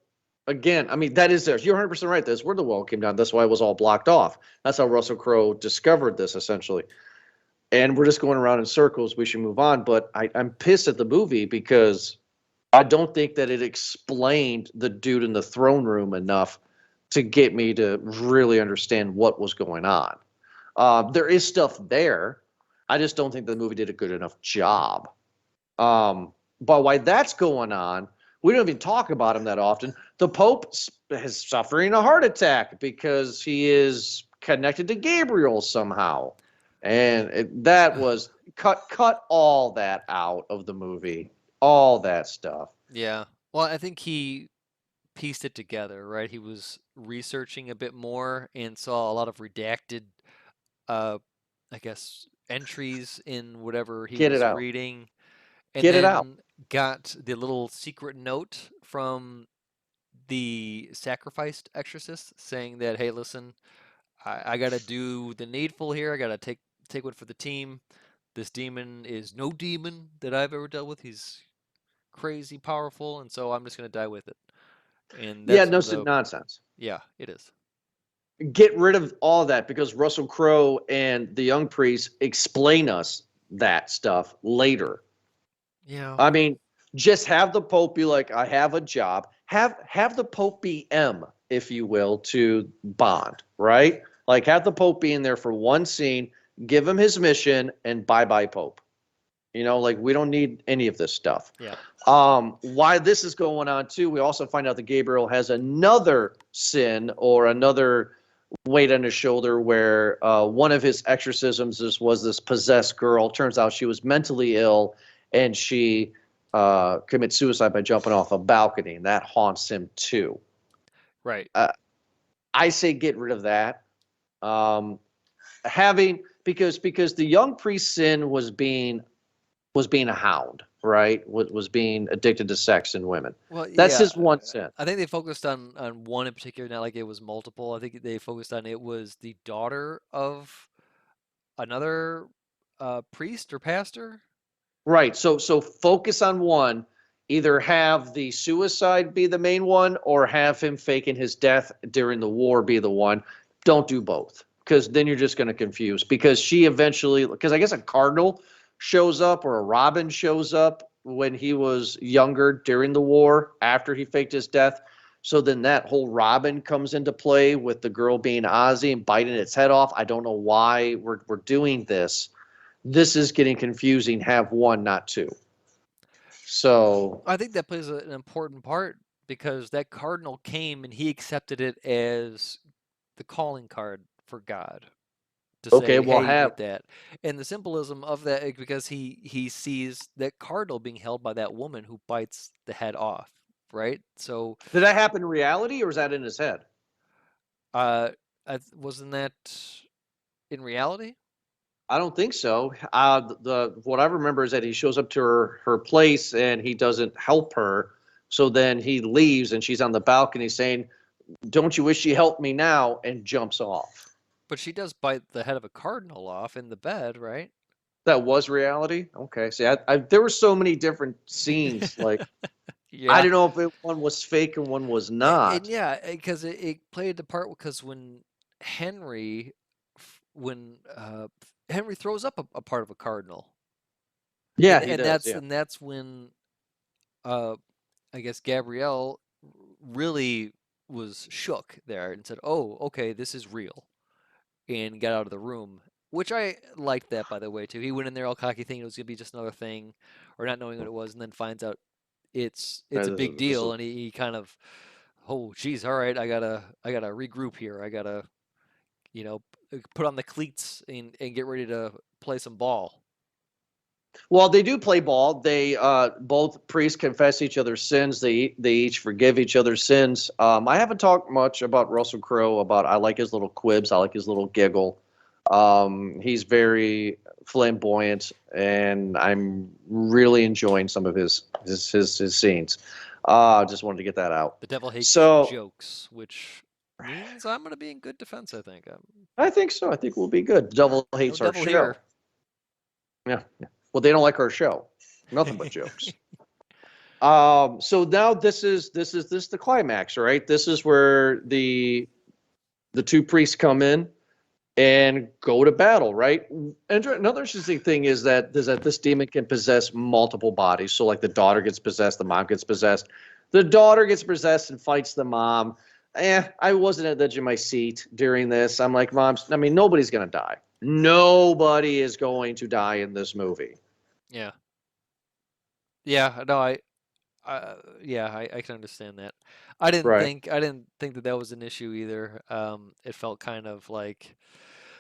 again. I mean, that is there. You're 100% right. That's where the well came down. That's why it was all blocked off. That's how Russell Crowe discovered this essentially. And we're just going around in circles. We should move on. But I'm pissed at the movie because I don't think that it explained the dude in the throne room enough to get me to really understand what was going on. There is stuff there. I just don't think the movie did a good enough job. But while that's going on, we don't even talk about him that often. The Pope is suffering a heart attack because he is connected to Gabriel somehow. And that was cut all that out of the movie, all that stuff. Yeah. Well, I think he pieced it together, right? He was researching a bit more and saw a lot of redacted, uh, I guess, entries in whatever he Get it was out. reading, and Get it out. then got the little secret note from the sacrificed exorcist saying that, hey, listen, I gotta do the needful here. I gotta take one for the team. This demon is no demon that I've ever dealt with. He's crazy powerful, and so I'm just gonna die with it. And Yeah, that's no the nonsense. yeah, it is. Get rid of all that because Russell Crowe and the young priest explain us that stuff later. Yeah. I mean, just have the Pope be like, I have a job. Have the Pope be M, if you will, to Bond, right? Like have the Pope be in there for one scene, give him his mission, and bye bye Pope. You know, like we don't need any of this stuff. Yeah. Why this is going on too, we also find out that Gabriel has another sin or another weight on his shoulder where one of his exorcisms was this possessed girl. Turns out she was mentally ill and she commits suicide by jumping off a balcony, and that haunts him too. Right. I say get rid of that. Because the young priest's sin was being a hound, right? Was being addicted to sex and women. Well, That's yeah. his one sin. I think they focused on one in particular, not like it was multiple. I think they focused on it was the daughter of another priest or pastor. Right. So focus on one. Either have the suicide be the main one or have him faking his death during the war be the one. Don't do both because then you're just going to confuse. Because she eventually, because I guess a cardinal shows up or a Robin shows up when he was younger during the war after he faked his death. So then that whole Robin comes into play with the girl being Ozzy and biting its head off. I don't know why we're doing this. This is getting confusing. Have one, not two. So I think that plays an important part because that cardinal came and he accepted it as the calling card for God to okay, say, well "Hey, have get that." And the symbolism of that because he sees that cardinal being held by that woman who bites the head off, right? So, did that happen in reality or is that in his head? uh, wasn't that in reality? I don't think so. The what I remember is that he shows up to her place and he doesn't help her. So then he leaves and she's on the balcony saying, "Don't you wish you helped me now?" and jumps off. But she does bite the head of a cardinal off in the bed, right? That was reality. Okay, see, there were so many different scenes. Like I Yeah. don't know if one was fake and one was And not. yeah, because it played the part because when Henry when Henry throws up a part of a cardinal. Yeah, he does. And that's when I guess Gabrielle really was shook there and said, "Oh, okay, this is real," and got out of the room. Which I liked that, by the way, too. He went in there all cocky, thinking it was gonna be just another thing, or not knowing what it was, and then finds out it's a big This deal, is and he kind of, oh, geez, all right, I gotta regroup here. I gotta, put on the cleats and get ready to play some ball. Well, they do play ball. They both priests confess each other's sins. They each forgive each other's sins. I haven't talked much about Russell Crowe. I like his little quibs. I like his little giggle. He's very flamboyant, and I'm really enjoying some of his scenes. Just wanted to get that out. The devil hates So jokes, which means I'm gonna be in good defense. I think. I think so. I think we'll be good. The devil hates No our devil show. here. Yeah. Well, they don't like our show. Nothing but jokes. So now this is the climax, right? This is where the two priests come in and go to battle, right? And another interesting thing is that this demon can possess multiple bodies. So like the daughter gets possessed, the mom gets possessed. The daughter gets possessed and fights the mom. I wasn't at the edge of my seat during this. I'm like, nobody's gonna die. Nobody is going to die in this movie. Yeah. Yeah. No, I can understand that. I didn't Right. think that was an issue either. It felt kind of like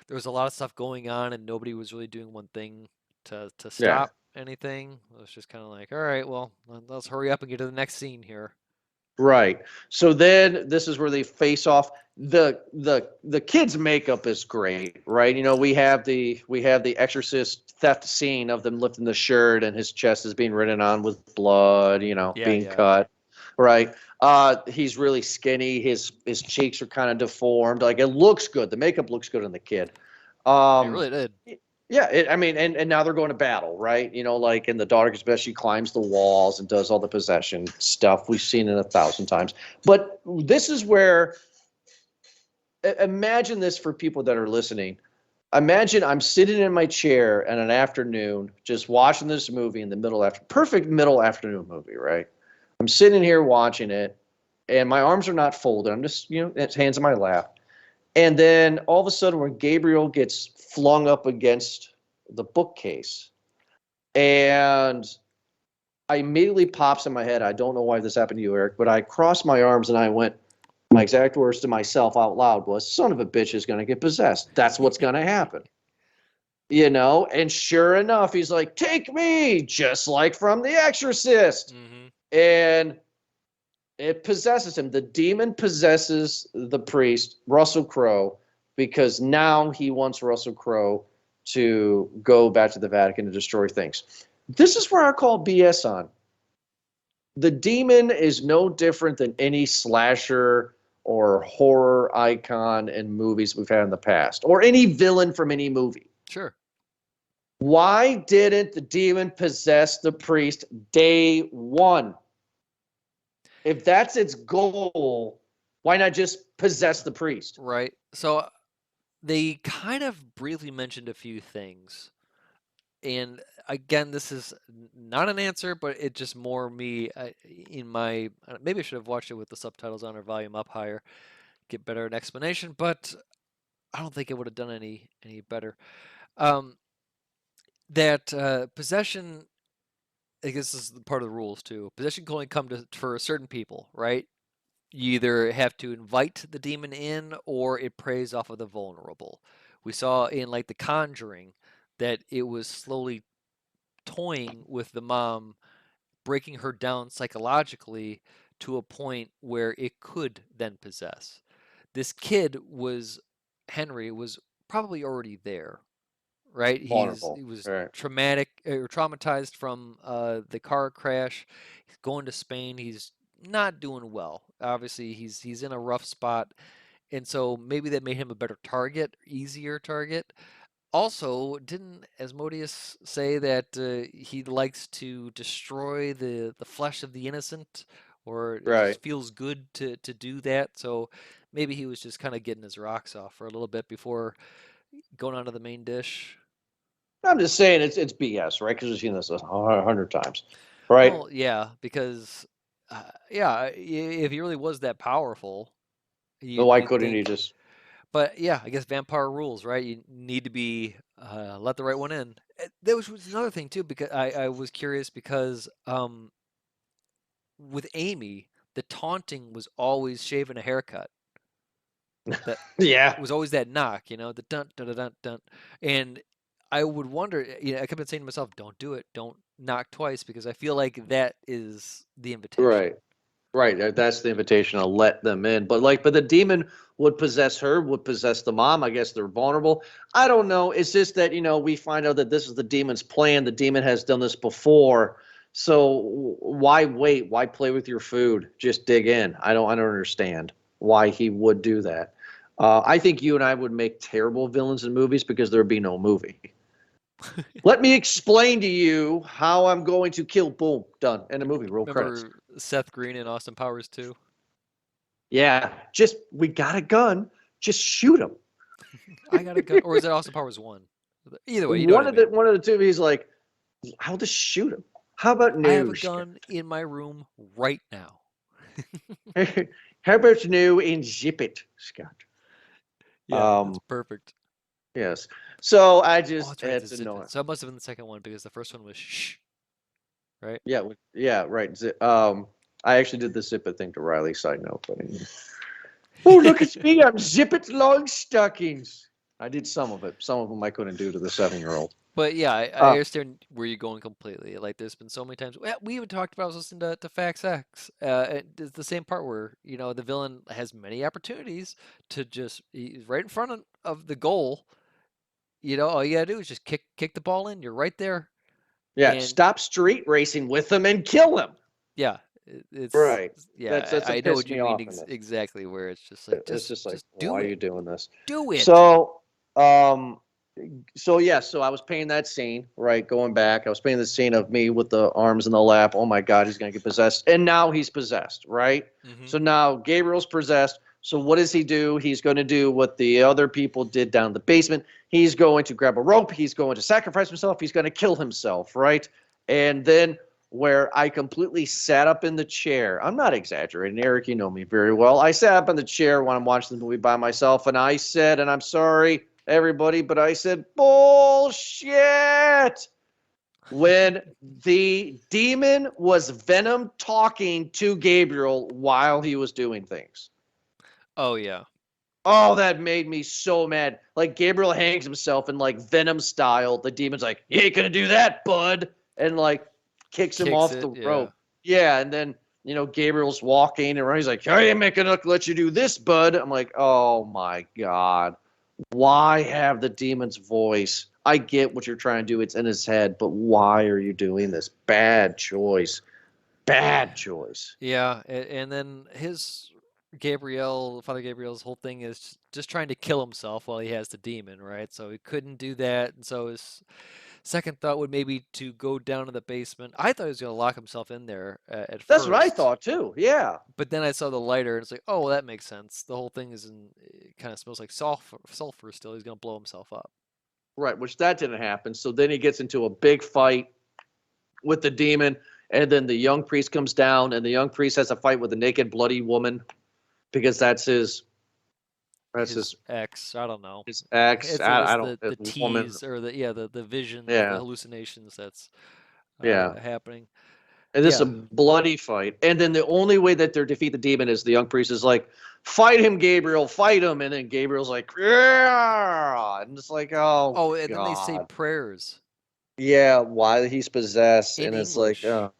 there was a lot of stuff going on and nobody was really doing one thing to Yeah. stop anything. It was just kind of like, all right, well, let's hurry up and get to the next scene here. Right. So then this is where they face off. The kid's makeup is great, right? We have the Exorcist theft scene of them lifting the shirt and his chest is being written on with blood, being cut. Right. He's really skinny. His cheeks are kind of deformed. Like it looks good. The makeup looks good on the kid. It really did. Yeah, and now they're going to battle, right? Like in the daughter gets possessed, she climbs the walls and does all the possession stuff. We've seen it 1,000 times. But this is where, imagine this for people that are listening. Imagine I'm sitting in my chair in an afternoon, just watching this movie in the perfect middle afternoon movie, right? I'm sitting here watching it, and my arms are not folded. I'm just, it's hands in my lap. And then all of a sudden, when Gabriel gets flung up against the bookcase, and I immediately pops in my head. I don't know why this happened to you, Eric, but I crossed my arms and I went, my exact words to myself out loud was, son of a bitch is going to get possessed. That's what's going to happen. And sure enough, he's like, take me, just like from The Exorcist. Mm-hmm. And it possesses him. The demon possesses the priest, Russell Crowe, because now he wants Russell Crowe to go back to the Vatican to destroy things. This is where I call BS on. The demon is no different than any slasher or horror icon in movies we've had in the past, or any villain from any movie. Sure. Why didn't the demon possess the priest day one? If that's its goal, why not just possess the priest? Right. So they kind of briefly mentioned a few things. And again, this is not an answer, but it's just more me maybe I should have watched it with the subtitles on or volume up higher, get better an explanation, but I don't think it would have done any better. That possession, I guess this is part of the rules too. Possession can only come for certain people, right? You either have to invite the demon in or it preys off of the vulnerable. We saw in like The Conjuring that it was slowly toying with the mom, breaking her down psychologically to a point where it could then possess. This kid Henry was probably already there, right? Vulnerable. He was Right. traumatized from the car crash. He's going to Spain. He's not doing well. Obviously, he's in a rough spot, and so maybe that made him a better target, easier target. Also, didn't Asmodeus say that he likes to destroy the flesh of the innocent, or it Right. just feels good to do that? So maybe he was just kind of getting his rocks off for a little bit before going on to the main dish. I'm just saying it's BS, right? Because we've seen this 100 times, right? Well, yeah, because yeah, if he really was that powerful, Why you'd couldn't he think. just? But yeah, I guess vampire rules, right? You need to be let the right one in. That was another thing too, because I was curious because with Amy, the taunting was always shaving a haircut. That Yeah, was always that knock, the dun dun dun dun dun. And I would wonder, I kept on saying to myself, don't do it, don't knock twice, because I feel like that is the invitation. right. Right, that's the invitation. I'll let them in. But the demon would possess her, would possess the mom. I guess they're vulnerable. I don't know. It's just that, we find out that this is the demon's plan. The demon has done this before. So why wait? Why play with your food? Just dig in. I don't understand why he would do that. I think you and I would make terrible villains in movies because there'd be no movie. Let me explain to you how I'm going to kill. Boom, done. End of movie. Roll credits. Remember Seth Green in Austin Powers 2? Yeah, we got a gun. Just shoot him. I got a gun. Or is it Austin Powers 1? Either way, you know what One I of the mean. one of the two. He's like, I'll just shoot him. How about I have no? a gun in my room right now. How about no and zip it, Scott? Yeah, that's perfect. Yes. So I Oh, just that's right, had the to zip know it. it. So it must have been the second one because the first one was shh, right? Yeah. Yeah. Right. I actually did the zip it thing to Riley. Side note, but anyway. Oh, look at me! I'm zip it long stockings. I did some of it. Some of them I couldn't do to the 7-year-old. But yeah, I understand where you're going completely. Like, there's been so many times. We even talked about. I was listening to Facts X. It's the same part where the villain has many opportunities to he's right in front of the goal. All you gotta do is just kick the ball in. You're right there. Yeah. And Stop street racing with him and kill him. yeah, Right. yeah. That's I what know pissed what you me mean off in this. exactly. Where it's just like It's just like, just why do are it, you doing this? do it. So, um, so I was painting that scene, right? Going back, I was painting the scene of me with the arms in the lap. Oh my God, he's gonna get possessed, and now he's possessed, right? Hmm. So now Gabriel's possessed. So what does he do? He's going to do what the other people did down in the basement. He's going to grab a rope. He's going to sacrifice himself. He's going to kill himself, right? And then where I completely sat up in the chair. I'm not exaggerating, Eric. You know me very well. I sat up in the chair when I'm watching the movie by myself, and I said, and I'm sorry, everybody, but I said, bullshit. When the demon was Venom talking to Gabriel while he was doing things. Oh yeah. Oh, that made me so mad. Like Gabriel hangs himself in like Venom style. The demon's like, "You ain't gonna do that, bud," and like kicks him Kicks off it. the Yeah. rope. Yeah, and then Gabriel's walking around. He's like, "I ain't gonna let you do this, bud." I'm like, "Oh my God, why have the demon's voice?" I get what you're trying to do. It's in his head, but why are you doing this? Bad choice. Bad choice. Yeah, and then Father Gabriel's whole thing is just trying to kill himself while he has the demon, right? So he couldn't do that, and so his second thought would maybe to go down to the basement. I thought he was going to lock himself in there at That's what I first, thought too. Yeah. but then I saw the lighter, and it's like, oh, well, that makes sense. The whole thing it kind of smells like sulfur still. He's going to blow himself up. Right, which that didn't happen. So then he gets into a big fight with the demon, and then the young priest comes down, and the young priest has a fight with a naked, bloody woman because that's his His ex, I don't know. his ex. It's I don't the woman. tease or the visions, the Yeah, hallucinations that's yeah. happening. And this is a Yeah. bloody fight. And then the only way that they defeat the demon is the young priest is like, "Fight him, Gabriel, fight him." And then Gabriel's like, "Yeah," and it's like, oh Oh, and then they say God, prayers yeah. Why he's possessed, in and it's like, English.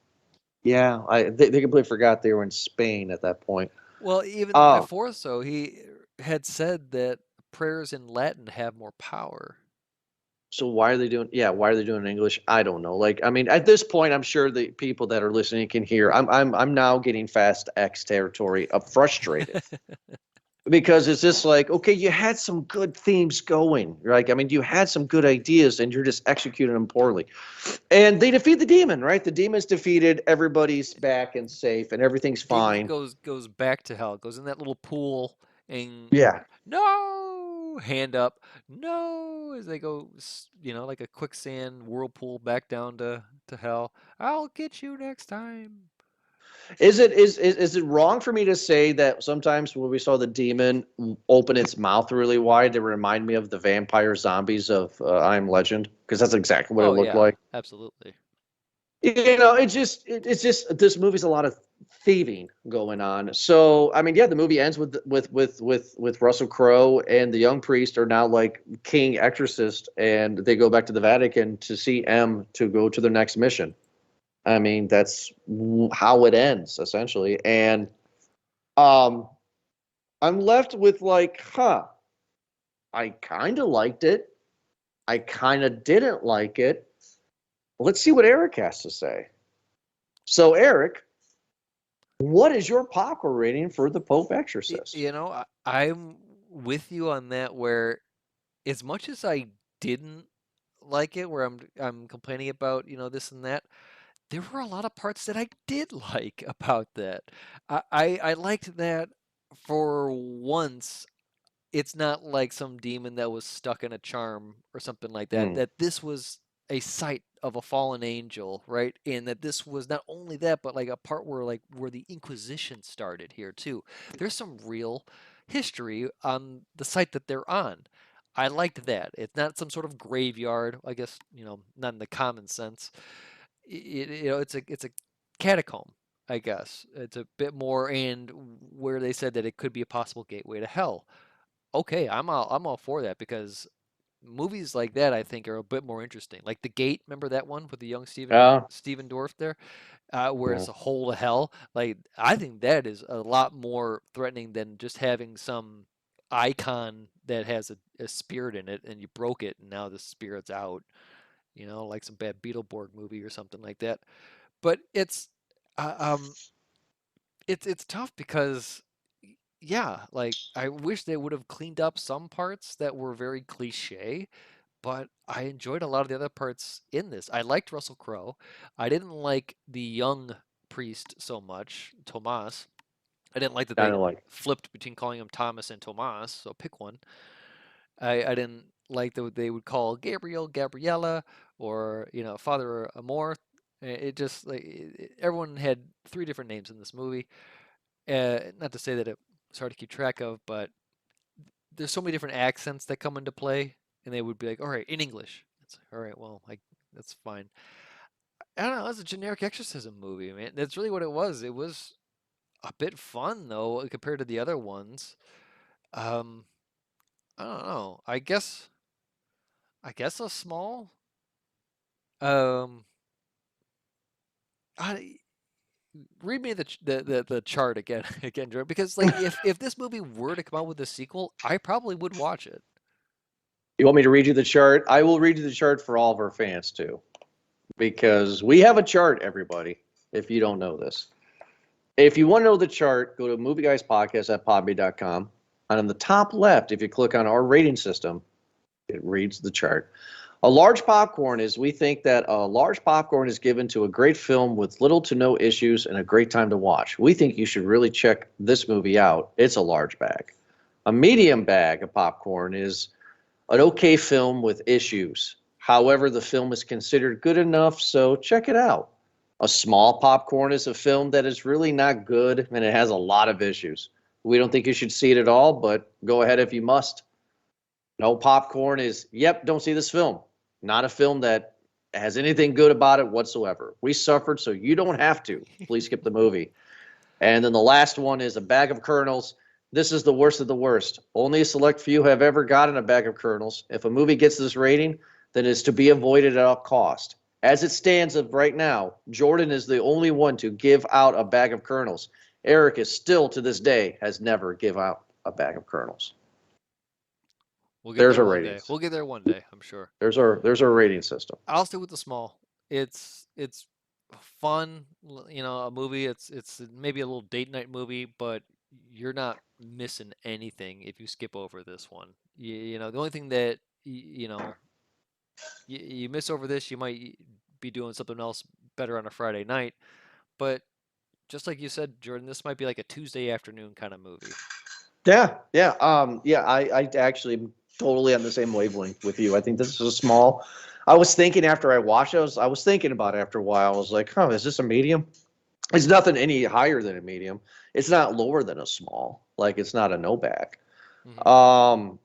yeah. They completely forgot they were in Spain at that point. Well, even Oh, before so, he had said that prayers in Latin have more power. so why are they doing? Yeah, why are they doing it in English? I don't know. Like, I mean, at this point, I'm sure the people that are listening can hear. I'm now getting fast X territory of frustrated because it's just like, okay, you had some good themes going, right? I mean, you had some good ideas, and you're just executing them poorly. And they defeat the demon, right? The demon's defeated. Everybody's back and safe, and everything's Demon fine. goes back to hell, goes in that little pool, and Yeah. no. hand up, no, as they go, like a quicksand whirlpool back down to hell. I'll get you next time. Is it wrong for me to say that sometimes when we saw the demon open its mouth really wide, they remind me of the vampire zombies of I Am Legend? Because that's exactly what it Oh looked yeah, like. absolutely. It's just this movie's a lot of thieving going on. So I mean, yeah, the movie ends with Russell Crowe and the young priest are now like king exorcist, and they go back to the Vatican to see M to go to their next mission. I mean, that's how it ends essentially, and um, I'm left with like, I kind of liked it. I kind of didn't like it. Let's see what Eric has to say. So, Eric, what is your popcorn rating for the Pope Exorcist? I'm with you on that. Where as much as I didn't like it, where I'm complaining about this and that, there were a lot of parts that I did like about that. I liked that for once it's not like some demon that was stuck in a charm or something like that. Hmm. That this was a sight of a fallen angel, right? And that this was not only that, but like a part where the Inquisition started here too. There's some real history on the site that they're on. I liked that. It's not some sort of graveyard, I guess, not in the common sense. It's a catacomb, I guess. It's a bit more, and where they said that it could be a possible gateway to hell. Okay, I'm all for that because movies like that I think are a bit more interesting. Like The Gate, remember that one with the young Yeah. Stephen Dorff there, where Yeah. it's a hole to hell. Like I think that is a lot more threatening than just having some icon that has a spirit in it and you broke it and now the spirit's out. Like some bad Beetleborg movie or something like that. But uh, um, it's tough because yeah, like I wish they would have cleaned up some parts that were very cliche, but I enjoyed a lot of the other parts in this. I liked Russell Crowe. I didn't like the young priest so much, Tomas. I didn't like that I they don't like. flipped between calling him Thomas and Tomas, so pick one. I didn't like that they would call Gabriel Gabriella or Father Amor. It just like everyone had three different names in this movie. Not to say that it's hard to keep track of, but there's so many different accents that come into play, and they would be like, "All right, in English." It's like, all right, well, like that's fine. I don't know. It's a generic exorcism movie, man. That's really what it was. It was a bit fun though compared to the other ones. Um, I don't know. I guess a small. Um, I read me the chart again again, Jordan, because like if this movie were to come out with a sequel, I probably would watch it. You want me to read you the chart? I will read you the chart for all of our fans too, because we have a chart, everybody. If you don't know this, if you want to know the chart, go to Movie Guys Podcast at podme.com. And on the top left, if you click on our rating system, it reads the chart. A large popcorn is, we think that a large popcorn is given to a great film with little to no issues and a great time to watch. We think you should really check this movie out. It's a large bag. A medium bag of popcorn is an okay film with issues. However, the film is considered good enough, so check it out. A small popcorn is a film that is really not good and it has a lot of issues. We don't think you should see it at all, but go ahead if you must. No popcorn is, yep, don't see this film. Not a film that has anything good about it whatsoever. We suffered, so you don't have to. Please skip the movie. And then the last one is a bag of kernels. This is the worst of the worst. Only a select few have ever gotten a bag of kernels. If a movie gets this rating, then it's to be avoided at all cost. As it stands of right now, Jordan is the only one to give out a bag of kernels. Eric is still to this day has never give out a bag of kernels. We'll get There's there our one day. ratings. We'll get there one day, I'm sure. There's our rating system. I'll stay with the small. It's fun, a movie. It's maybe a little date night movie, but you're not missing anything if you skip over this one. The only thing that you miss over this, you might be doing something else better on a Friday night. But just like you said, Jordan, this might be like a Tuesday afternoon kind of movie. Yeah, yeah, yeah. I actually totally on the same wavelength with you. I think this is a small. I was thinking after I watched it, I was thinking about it after a while. I was like, huh, is this a medium? It's nothing any higher than a medium. It's not lower than a small. Like it's not a no back. Mhm. Um,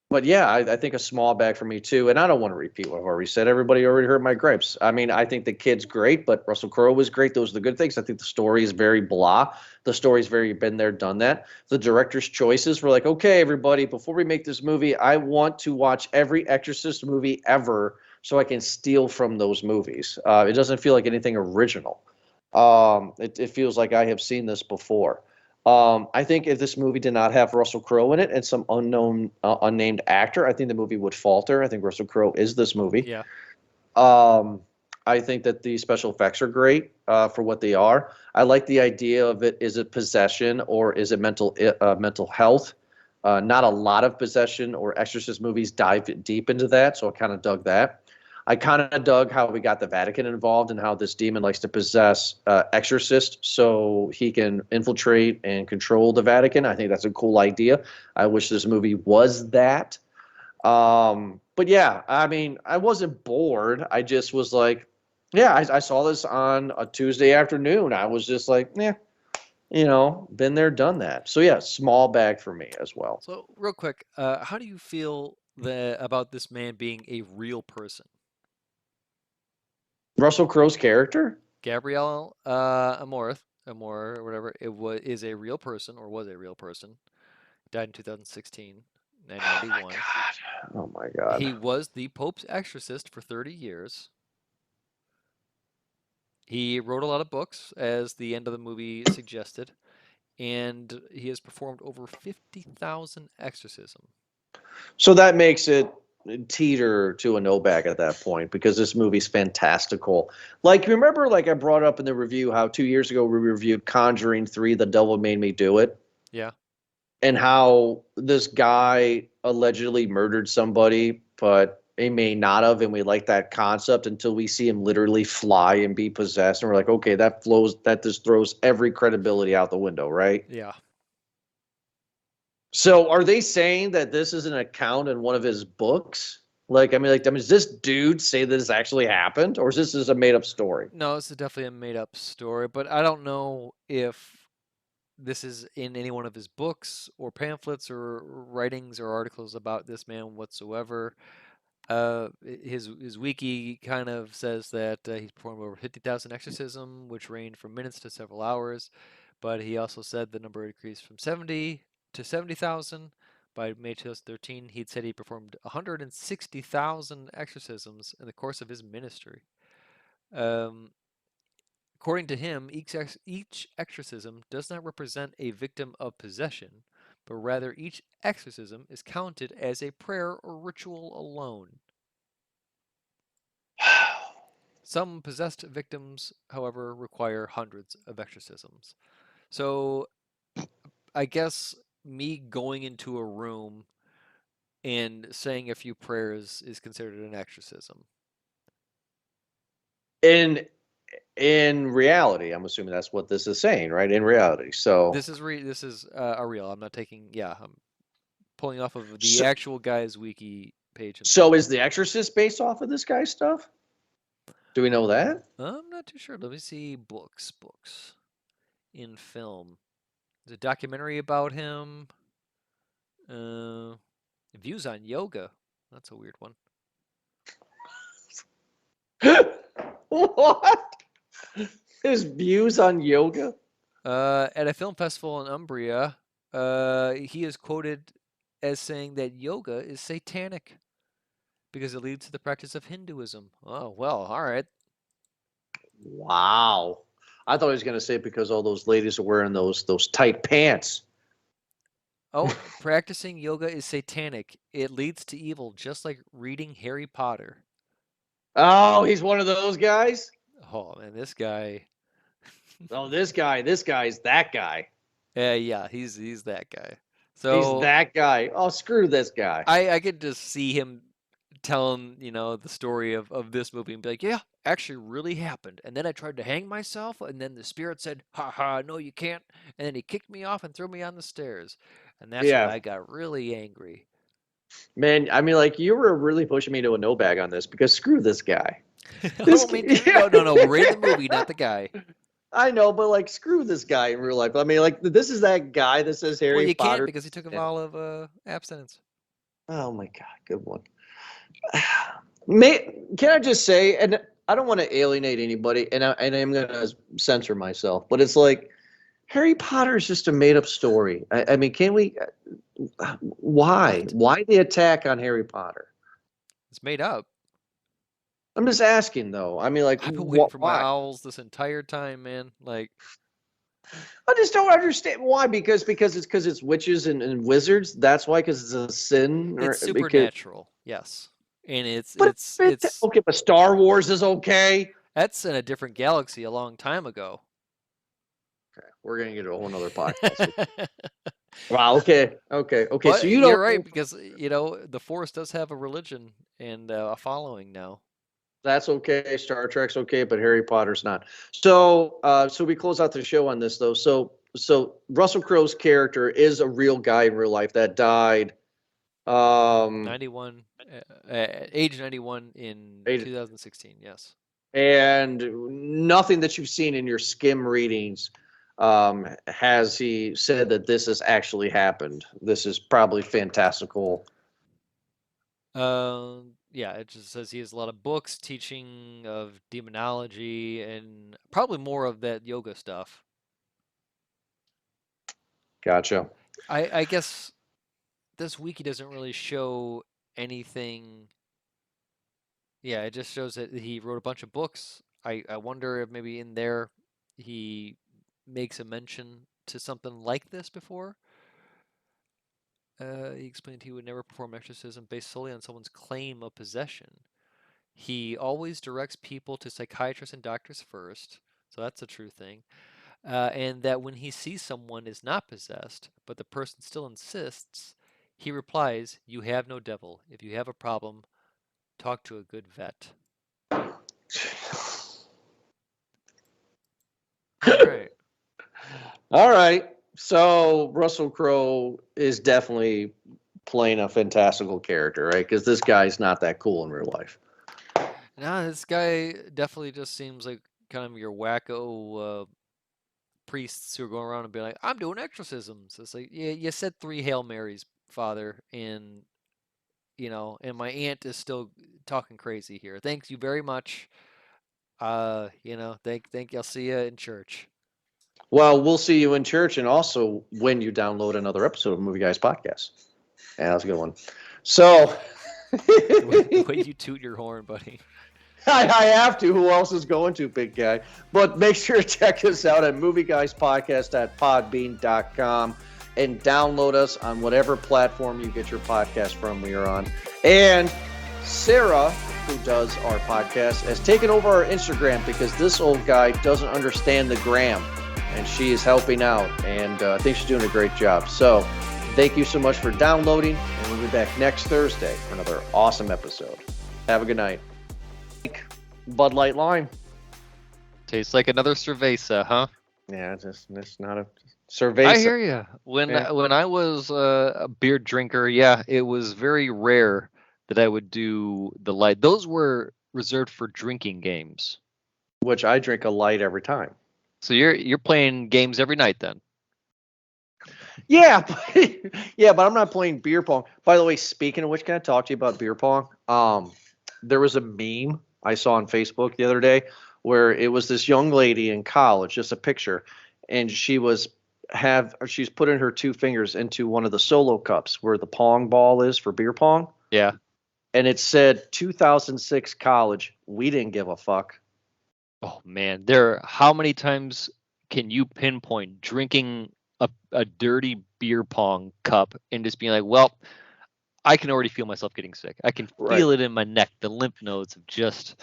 but yeah, I think a small bag for me too. And I don't want to repeat what Harvey said. Everybody already heard my gripes. I mean, I think the kid's great, but Russell Crowe was great. Those are the good things. I think the story is very blah. The story's very been there, done that. The director's choices were like, okay, everybody, before we make this movie, I want to watch every Exorcist movie ever so I can steal from those movies. It doesn't feel like anything original. It feels like I have seen this before. I think if this movie did not have Russell Crowe in it and some unknown, unnamed actor, I think the movie would falter. I think Russell Crowe is this movie. Yeah. Um, I think that the special effects are great for what they are. I like the idea of it. Is it possession or is it mental health? Not a lot of possession or exorcist movies dive deep into that, so I kind of dug that. I kind of dug how we got the Vatican involved and how this demon likes to possess exorcists so he can infiltrate and control the Vatican. I think that's a cool idea. I wish this movie was that. But yeah, I mean, I wasn't bored. I just was like, yeah, I saw this on a Tuesday afternoon. I was just like, yeah, been there, done that. So yeah, small bag for me as well. So, real quick, how do you feel about this man being a real person? Russell Crowe's character? Gabrielle Amor, or whatever, is a real person, or was a real person. Died in 2016, Oh my 991. God. Oh my God. He was the Pope's exorcist for 30 years. He wrote a lot of books, as the end of the movie suggested, and he has performed over 50,000 exorcisms. So that makes it teeter to a no back at that point because this movie's fantastical. Like, remember, like I brought up in the review how 2 years ago we reviewed Conjuring 3, The Devil Made Me Do It, Yeah. and how this guy allegedly murdered somebody, but he may not have, and we like that concept until we see him literally fly and be possessed, and we're like, okay, that just throws every credibility out the window, right? Yeah. So are they saying that this is an account in one of his books? Does this dude say that this actually happened, or is this just a made up story? No, this is definitely a made up story, but I don't know if this is in any one of his books or pamphlets or writings or articles about this man whatsoever. His wiki kind of says that he's performed over 50,000 exorcism, which range from minutes to several hours. But he also said the number increased from 70 to 70,000. By May 2013, he'd said he performed 160,000 exorcisms in the course of his ministry. Um, According to him, each exorcism does not represent a victim of possession, but rather each exorcism is counted as a prayer or ritual alone. Some possessed victims, however, require hundreds of exorcisms. So I guess me going into a room and saying a few prayers is considered an exorcism. In reality, I'm assuming that's what this is saying, right? In reality, so This is a real. I'm not taking. Yeah, I'm pulling off of the so, actual guy's wiki page so himself. is The Exorcist based off of this guy's stuff? Do we know that? I'm not too sure. Let me see books in film. There's a documentary about him. Uh, Views on yoga. That's a weird one. What? His views on yoga? At a film festival in Umbria, he is quoted as saying that yoga is satanic because it leads to the practice of Hinduism. Oh, well, all right. Wow. I thought he was going to say because all those ladies are wearing those tight pants. Oh, practicing yoga is satanic. It leads to evil, just like reading Harry Potter. Oh, he's one of those guys? Oh, man, this guy. Oh, this guy's that guy. Yeah, he's that guy. He's So that guy. Oh, screw this guy. I could just see him telling, the story of this movie and be like, yeah, actually really happened. And then I tried to hang myself, and then the spirit said, ha ha, no, you can't. And then he kicked me off and threw me on the stairs. And that's when Yeah. I got really angry. Man, I mean, like, you were really pushing me to a no bag on this because screw this guy. I This don't mean to. No. We're rating the movie, not the guy. I know, but like, screw this guy in real life. I mean, like, this is that guy that says Well, Harry you Potter. can't because he took a vow of abstinence. Oh my God, good one. Can I just say, and I don't want to alienate anybody, and I'm going to censor myself, but it's like Harry Potter is just a made up story. I mean, can we? Why? What? Why the attack on Harry Potter? It's made up. I'm just asking, though. I mean, like, I've been waiting for my why? owls this entire time, man. Like, I just don't understand why. Because it's witches and wizards. That's why. Because it's a sin. it's Because, supernatural, yes, and but it's okay. But Star Wars is okay. that's in a different galaxy a long time ago. Okay, we're gonna get a whole nother podcast. Wow. Okay. But So you you're don't. right because the Force does have a religion and a following now. That's okay. Star Trek's okay, but Harry Potter's not. So, so we close out the show on this though. So Russell Crowe's character is a real guy in real life that died. 91, age 91 in 2016. Yes. And nothing that you've seen in your skim readings has he said that this has actually happened. This is probably fantastical. Yeah, it just says he has a lot of books teaching of demonology and probably more of that yoga stuff. Gotcha. I guess this wiki doesn't really show anything. Yeah, it just shows that he wrote a bunch of books. I wonder if maybe in there he makes a mention to something like this before. He explained he would never perform exorcism based solely on someone's claim of possession. He always directs people to psychiatrists and doctors first, so that's a true thing. And that when he sees someone is not possessed, but the person still insists, he replies, "You have no devil. If you have a problem, talk to a good vet." All right. All right. So Russell Crowe is definitely playing a fantastical character, right? Because this guy's not that cool in real life. Nah, this guy definitely just seems like kind of your wacko priests who are going around and being like, "I'm doing exorcisms." It's like, yeah, you said 3 Hail Marys, Father, and and my aunt is still talking crazy here. Thank you very much. Thank you. I'll see you in church. Well, we'll see you in church, and also when you download another episode of Movie Guys Podcast. Yeah, that's a good one. So, The way you toot your horn, buddy. I have to. Who else is going to, big guy? But make sure to check us out at movieguyspodcast.podbean.com and download us on whatever platform you get your podcast from. We are on. And Sarah, who does our podcast, has taken over our Instagram because this old guy doesn't understand the gram. And she is helping out, and I think she's doing a great job. So thank you so much for downloading, and we'll be back next Thursday for another awesome episode. Have a good night. Bud Light Lime. Tastes like another cerveza, huh? Yeah, it's not a cerveza. I hear you. When I was a beer drinker, yeah, it was very rare that I would do the light. Those were reserved for drinking games. Which I drink a light every time. So you're playing games every night then? Yeah, but I'm not playing beer pong. By the way, speaking of which, can I talk to you about beer pong? There was a meme I saw on Facebook the other day where it was this young lady in college, just a picture, and she's putting her 2 fingers into one of the solo cups where the pong ball is for beer pong. Yeah. And it said 2006 college. We didn't give a fuck. Oh man, how many times can you pinpoint drinking a dirty beer pong cup and just being like, well, I can already feel myself getting sick. I can feel it in my neck. The lymph nodes of just,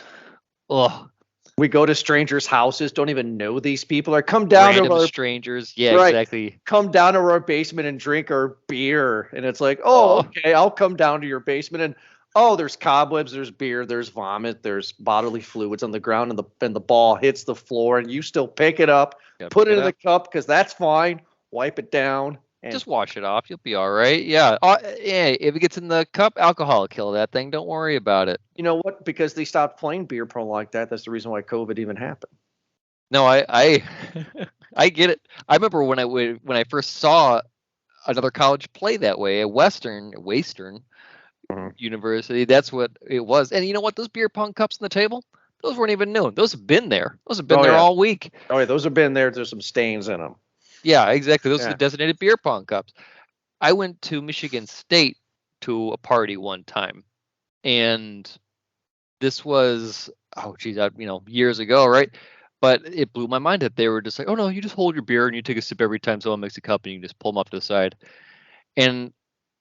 ugh. We go to strangers' houses, don't even know these people, or come down Random to our strangers. Yeah, exactly. Come down to our basement and drink our beer, and it's like, oh, okay, I'll come down to your basement, and oh, there's cobwebs, there's beer, there's vomit, there's bodily fluids on the ground, and the ball hits the floor, and you still pick it up, put it in the cup because that's fine. Wipe it down, Just wash it off. You'll be all right. Yeah. Yeah. If it gets in the cup, alcohol will kill that thing. Don't worry about it. You know what? Because they stopped playing beer pong like that. That's the reason why COVID even happened. No, I I get it. I remember when I first saw another college play that way, a Western University. That's what it was. And you know what? Those beer pong cups on the table, those weren't even new. Those have been there. Those have been there all week. Oh yeah, those have been there. There's some stains in them. Yeah, exactly. Those are the designated beer pong cups. I went to Michigan State to a party one time, and this was years ago, right? But it blew my mind that they were just like, oh no, you just hold your beer and you take a sip every time someone makes a cup and you just pull them off to the side. And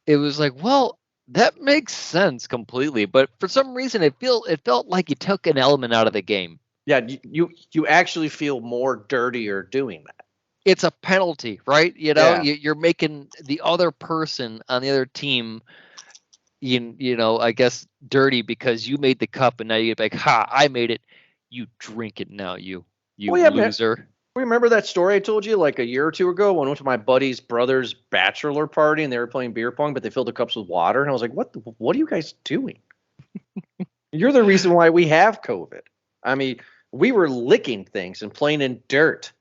it was like, well, that makes sense completely. But for some reason, it felt like you took an element out of the game. Yeah, you actually feel more dirtier doing that. It's a penalty, right? You're making the other person on the other team, I guess, dirty because you made the cup and now you're like, ha, I made it. You drink it now, you loser. Man. Remember that story I told you like a year or two ago when I went to my buddy's brother's bachelor party and they were playing beer pong, but they filled the cups with water. And I was like, what are you guys doing? You're the reason why we have COVID. I mean, we were licking things and playing in dirt.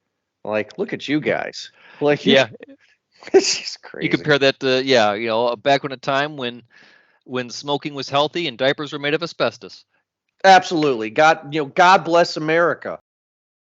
Like, look at you guys. Like, yeah, it's just crazy. You compare that to back in a time when smoking was healthy and diapers were made of asbestos. Absolutely. God bless America.